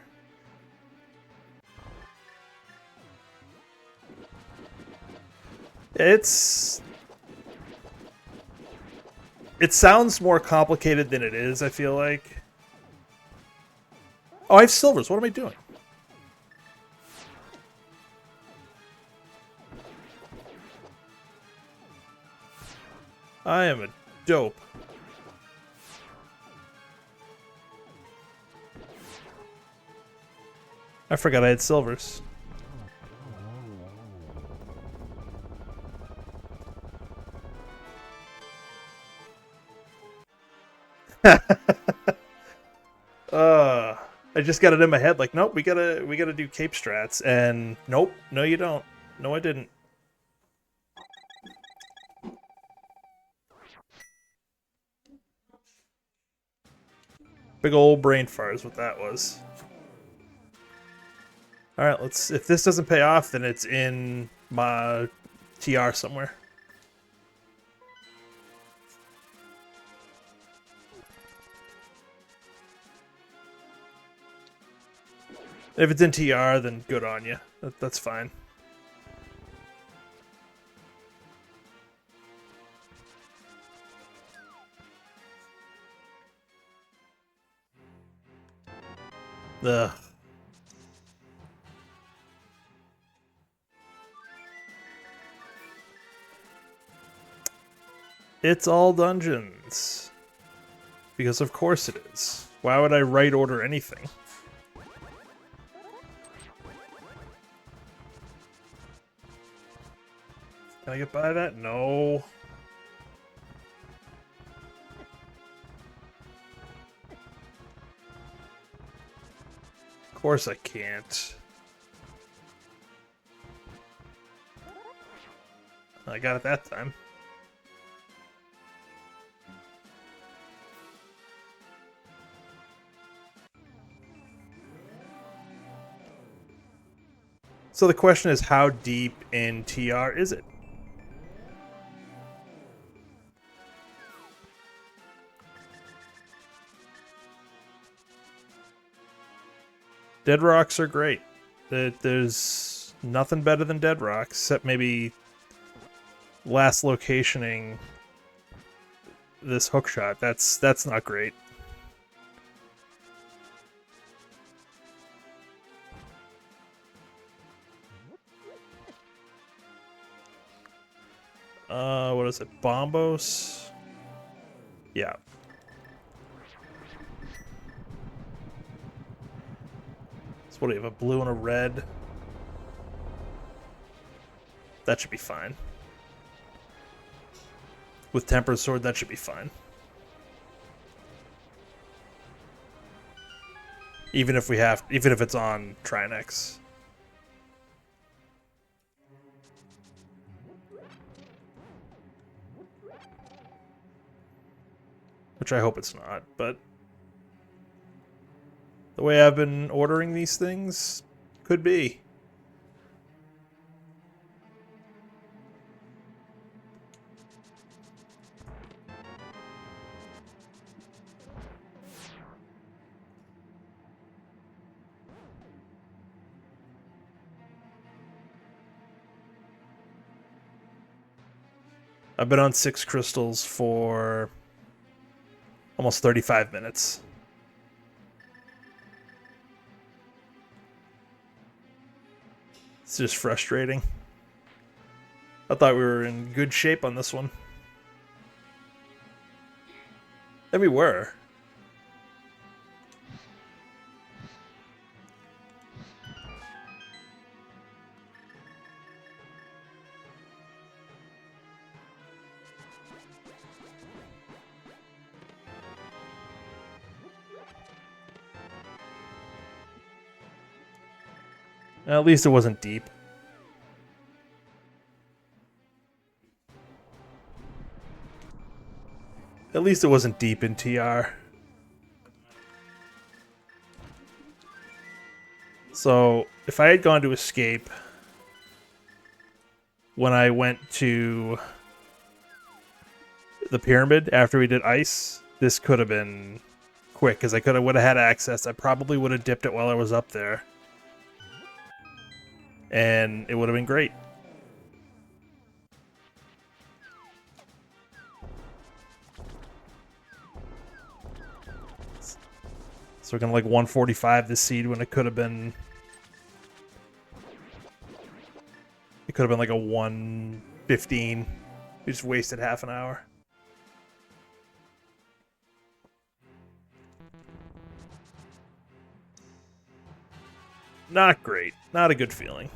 It sounds more complicated than it is, I feel like. Oh, I have silvers. What am I doing? I am a dope. I forgot I had silvers. I just got it in my head like, nope, we gotta do cape strats, and nope, no you don't. No I didn't. Big old brain fart is what that was. Alright, let's if this doesn't pay off, then it's in my TR somewhere. If it's in TR, then good on you. That's fine. Ugh. It's all dungeons. Because of course it is. Why would I right order anything? Can I get by that? No. Of course I can't. I got it that time. So the question is, how deep in TR is it? Dead rocks are great. There's nothing better than dead rocks, except maybe last locationing this hookshot. That's not great. What is it? Bombos? Yeah. So what do you have? A blue and a red? That should be fine. With Tempered Sword, that should be fine. Even if it's on Trinex. Which I hope it's not, but the way I've been ordering these things, could be. I've been on 6 crystals for almost 35 minutes. It's just frustrating. I thought we were in good shape on this one. And we were. At least it wasn't deep. At least it wasn't deep in TR. So, if I had gone to escape when I went to the pyramid after we did ice, this could have been quick, because I would have had access. I probably would have dipped it while I was up there. And it would have been great. So we're gonna like 145 this seed when it could have been. It could have been like a 115. We just wasted half an hour. Not great. Not a good feeling.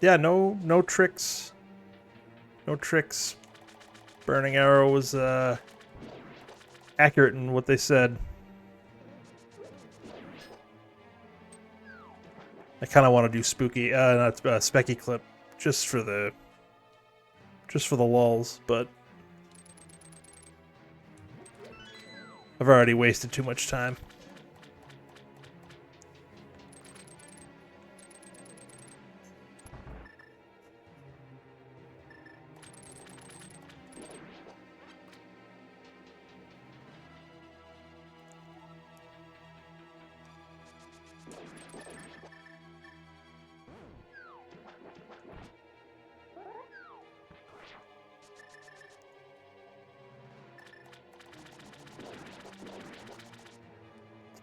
Yeah, no tricks. No tricks. Burning Arrow was accurate in what they said. I kind of want to do spooky, not specky clip, just for the lulz, but I've already wasted too much time.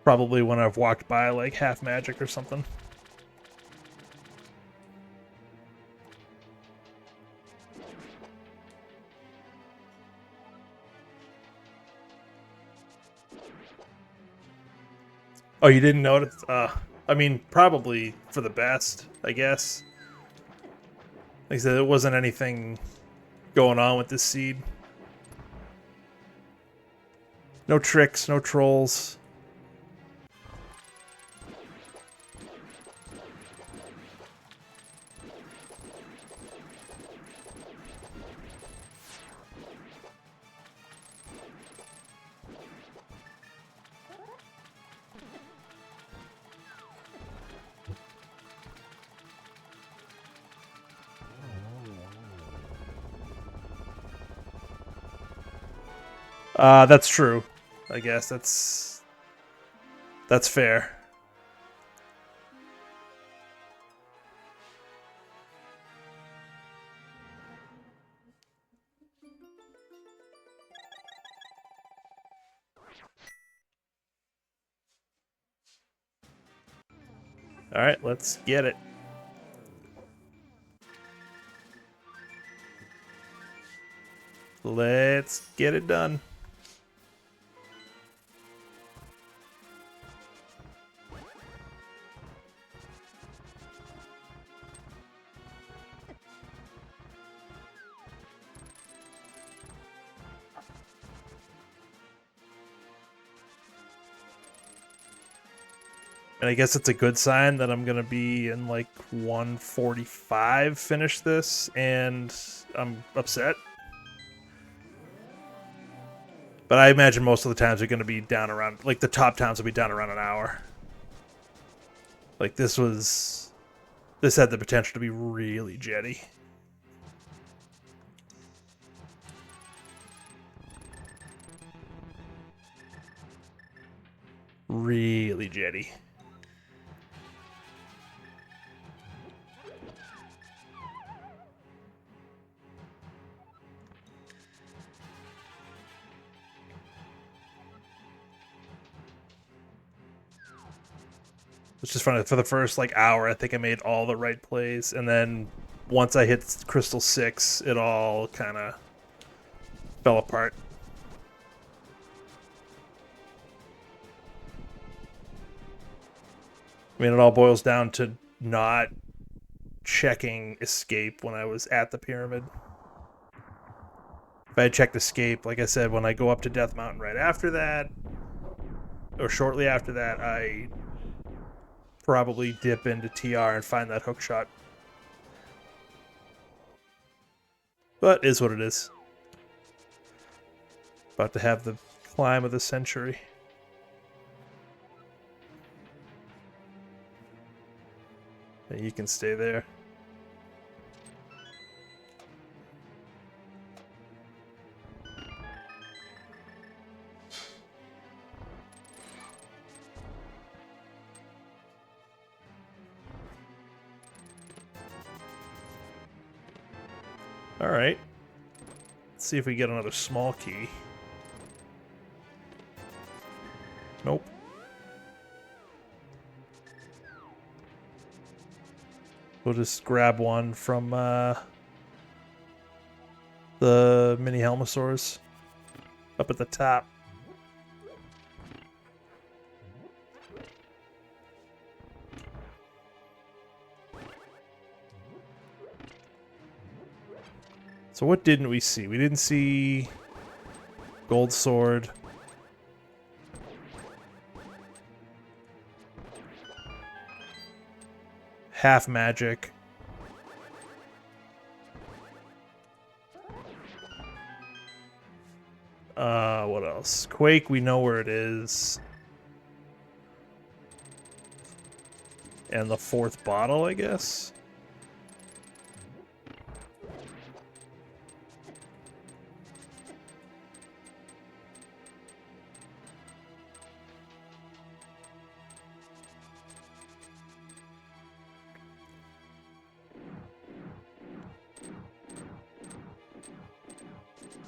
Probably when I've walked by like half magic or something. Oh, you didn't notice? I mean, probably for the best, I guess. Like I said, there wasn't anything going on with this seed. No tricks, no trolls. That's true. I guess that's That's fair. All right, let's get it. Let's get it done. And I guess it's a good sign that I'm gonna be in like 145 finish this, and I'm upset. But I imagine most of the times are gonna be down around, like the top times will be down around an hour. Like this had the potential to be really jetty. Really jetty. It's just funny. For the first like hour, I think I made all the right plays, and then once I hit Crystal 6, it all kind of fell apart. I mean, it all boils down to not checking escape when I was at the pyramid. If I had checked escape, like I said, when I go up to Death Mountain right after that, or shortly after that, I probably dip into TR and find that hook shot. But is what it is. About to have the climb of the century. Yeah, you can stay there. All right. Let's see if we get another small key. Nope. We'll just grab one from the mini Helmosaurs up at the top. So what didn't we see? We didn't see Gold Sword. Half Magic. What else? Quake, we know where it is. And the fourth bottle, I guess?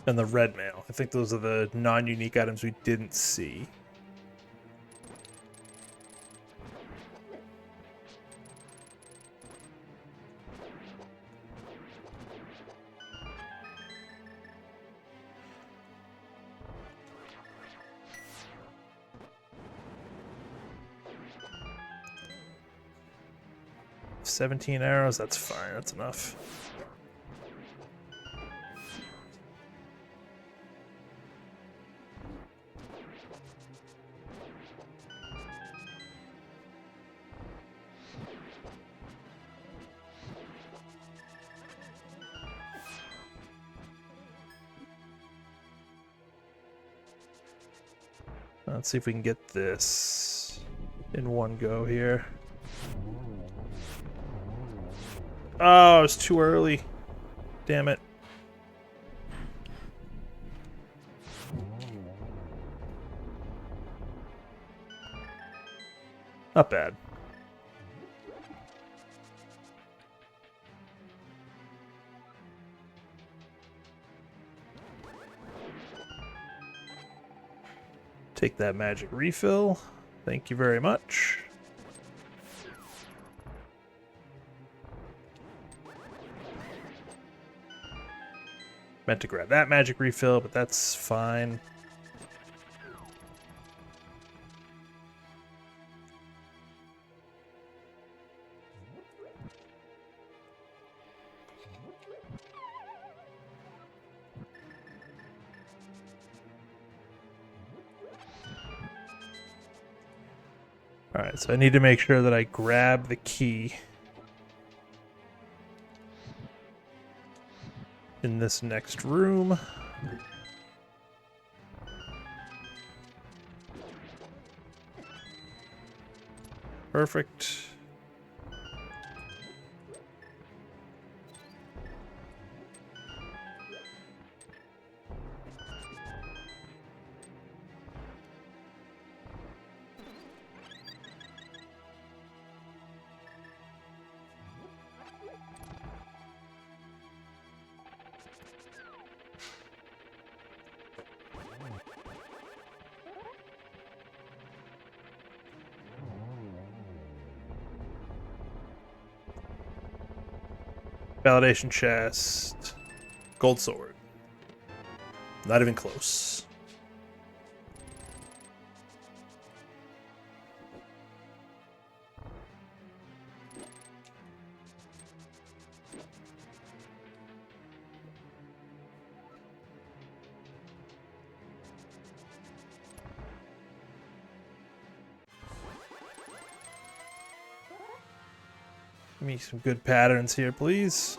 And the red mail. I think those are the non-unique items we didn't see. $17 arrows, that's fine, that's enough. Let's see if we can get this in one go here. Oh, it's too early. Damn it. Not bad. Take that magic refill. Thank you very much. Meant to grab that magic refill, but that's fine. Alright, so I need to make sure that I grab the key in this next room. Perfect. Validation chest. Gold sword. Not even close. Give me some good patterns here, please.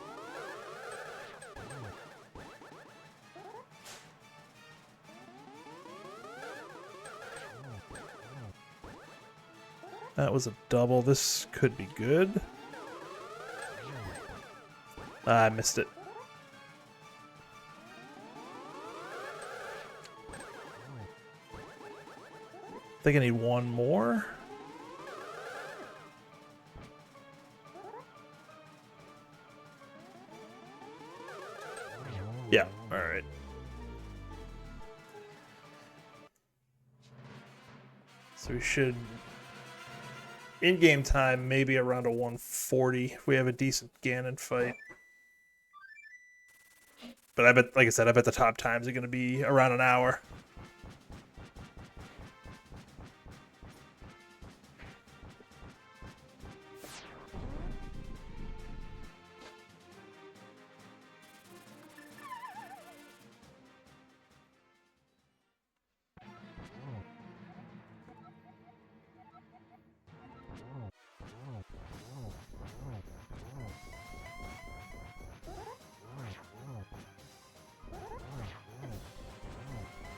That was a double. This could be good. Ah, I missed it. I think I need one more. Yeah, alright. So we should, in-game time, maybe around a 140 if we have a decent Ganon fight. But I bet, like I said, I bet the top times are going to be around an hour.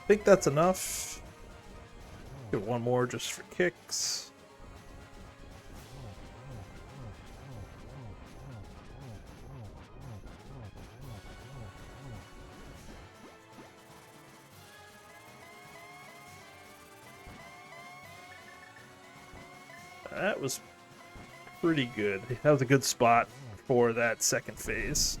I think that's enough. Get one more just for kicks. That was pretty good. That was a good spot for that second phase.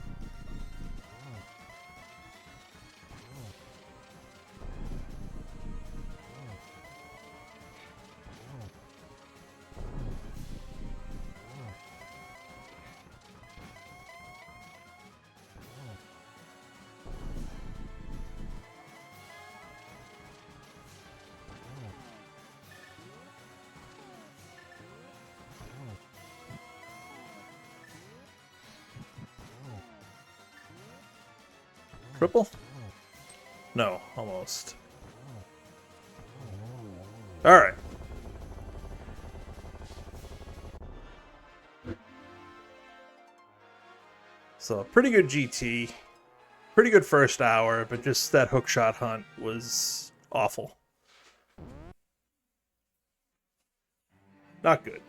Triple? No, almost. Alright. So, pretty good GT. Pretty good first hour, but just that hookshot hunt was awful. Not good.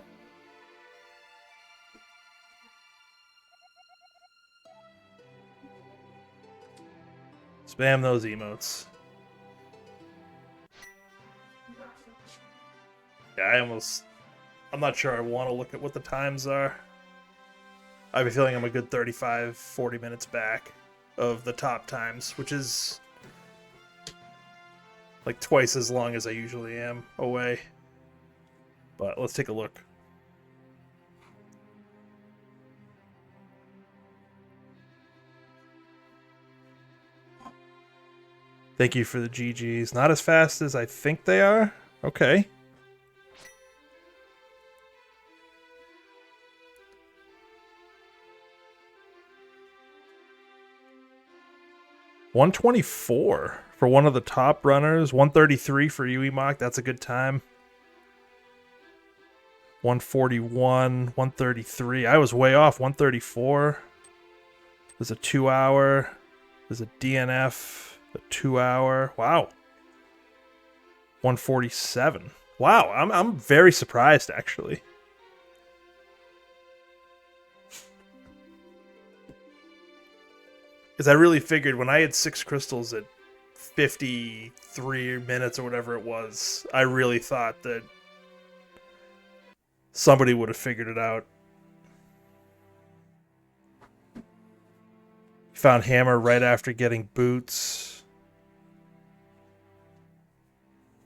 Spam those emotes. Yeah, I almost I'm not sure I want to look at what the times are. I have a feeling I'm a good 35, 40 minutes back of the top times, which is like twice as long as I usually am away. But let's take a look. Thank you for the GGs. Not as fast as I think they are. Okay. $124 for one of the top runners. 133 for you, Emok. That's a good time. 141, 133. I was way off. 134. There's a 2-hour. There's a DNF. A 2-hour. Wow. 147. Wow, I'm very surprised actually. Because I really figured when I had 6 crystals at 53 minutes or whatever it was, I really thought that somebody would have figured it out. Found hammer right after getting boots.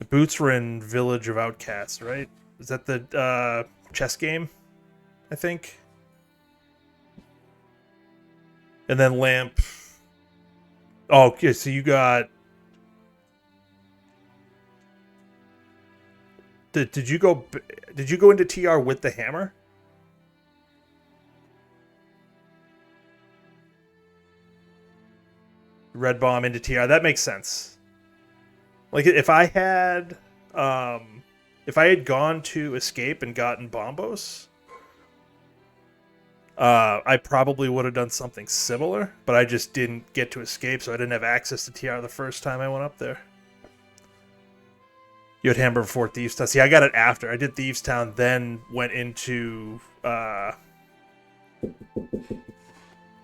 The boots were in Village of Outcasts, right? Is that the chess game? I think. And then lamp. Oh, okay, so you got. Did you go into TR with the hammer? Red bomb into TR. That makes sense. Like if I had gone to escape and gotten bombos, I probably would have done something similar, but I just didn't get to escape, so I didn't have access to TR the first time I went up there. You had hammer before Thieves Town. See, I got it after. I did Thieves Town, then went into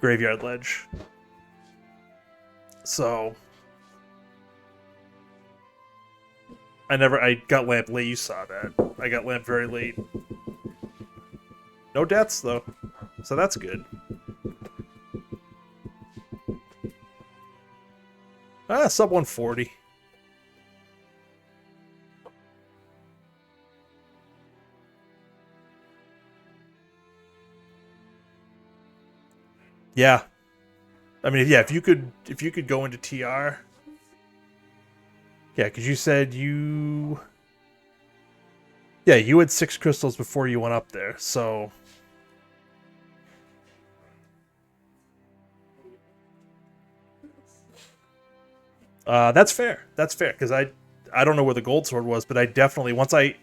Graveyard Ledge. So I got lamp late. You saw that. I got lamp very late. No deaths though, so that's good. Sub 140. Yeah. I mean, yeah, if you could go into TR. Yeah, because you said you had 6 crystals before you went up there, so that's fair. That's fair, because I don't know where the gold sword was, but I definitely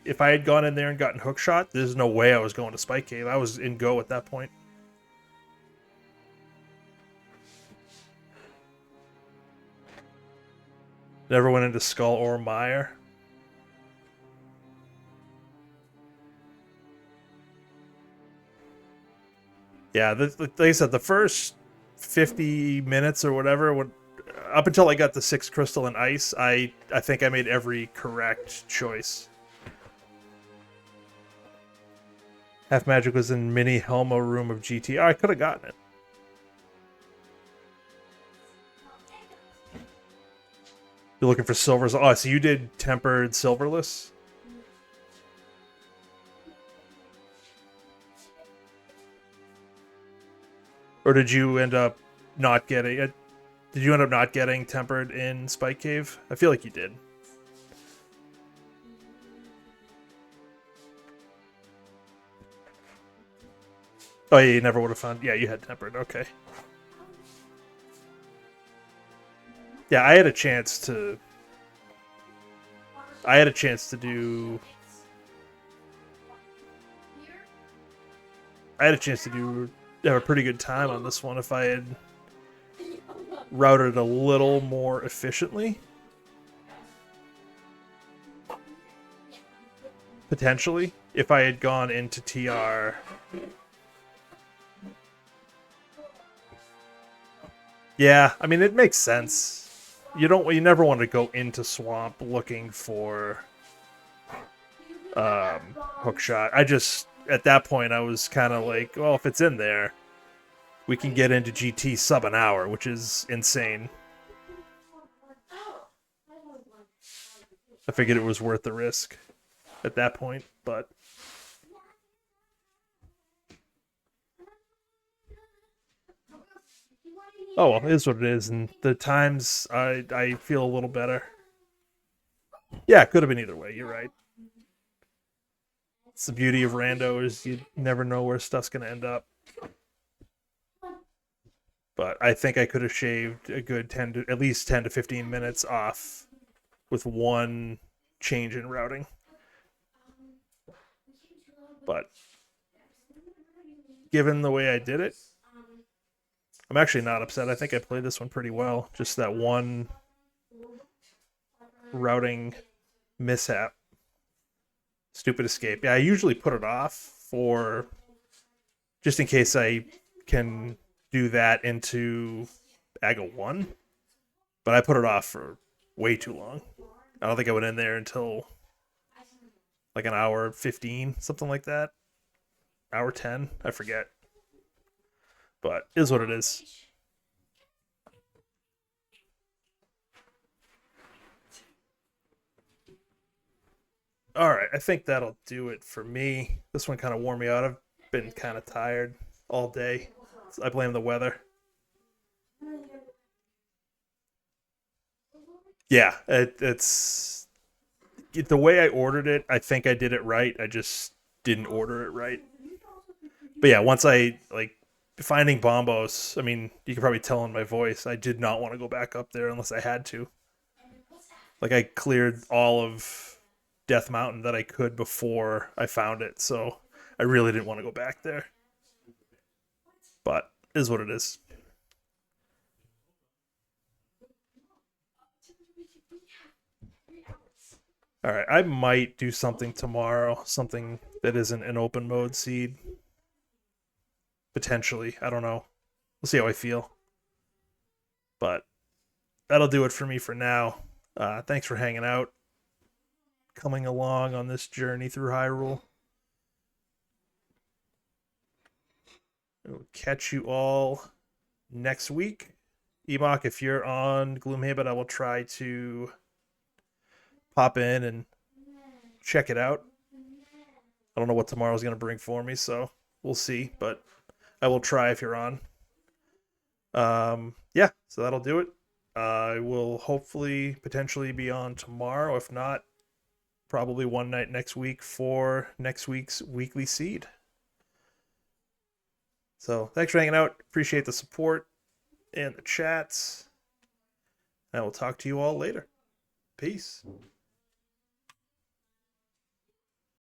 if I had gone in there and gotten hook shot, there's no way I was going to Spike Cave. I was in go at that point. Never went into Skull or Mire. Yeah, like I said, the first 50 minutes or whatever, up until I got the 6 crystal and ice, I think I made every correct choice. Half Magic was in Mini Helma Room of GT. Oh, I could have gotten it. You're looking for silvers. Oh, so you did tempered silverless? Or did you end up not getting it? Did you end up not getting tempered in Spike Cave? I feel like you did. Oh, yeah, you never would have found... Yeah, you had tempered. Okay. Yeah, I had a chance to do... have a pretty good time on this one if I had routed it a little more efficiently. Potentially, if I had gone into TR. Yeah, I mean, it makes sense. You never want to go into Swamp looking for hook shot. I just, at that point, I was kind of like, well, if it's in there, we can get into GT sub an hour, which is insane. I figured it was worth the risk at that point, but oh well, it is what it is. And the times, I feel a little better. Yeah, it could have been either way. You're right. It's the beauty of rando is you never know where stuff's gonna end up. But I think I could have shaved a good at least 10 to 15 minutes off with one change in routing. But given the way I did it, I'm actually not upset. I think I played this one pretty well. Just that one routing mishap. Stupid escape. Yeah, I usually put it off for just in case I can do that into AGA 1. But I put it off for way too long. I don't think I went in there until like an hour 15, something like that. Hour 10, I forget. But is what it is. All right, I think that'll do it for me. This one kind of wore me out. I've been kind of tired all day. I blame the weather. Yeah, it's the way I ordered it. I think I did it right. I just didn't order it right. But yeah, once I like finding Bombos, I mean, you can probably tell in my voice, I did not want to go back up there unless I had to. Like I cleared all of Death Mountain that I could before I found it, so I really didn't want to go back there. But it is what it is. All right, I might do something tomorrow, something that isn't an open mode seed. Potentially, I don't know. We'll see how I feel. But that'll do it for me for now. Thanks for hanging out, coming along on this journey through Hyrule. We'll catch you all next week. Emok, if you're on Gloomhaven, I will try to pop in and check it out. I don't know what tomorrow's going to bring for me, so we'll see. But I will try if you're on. Yeah, so that'll do it. I will hopefully potentially be on tomorrow. If not, probably one night next week for next week's weekly seed. So thanks for hanging out. Appreciate the support and the chats. I will talk to you all later. Peace.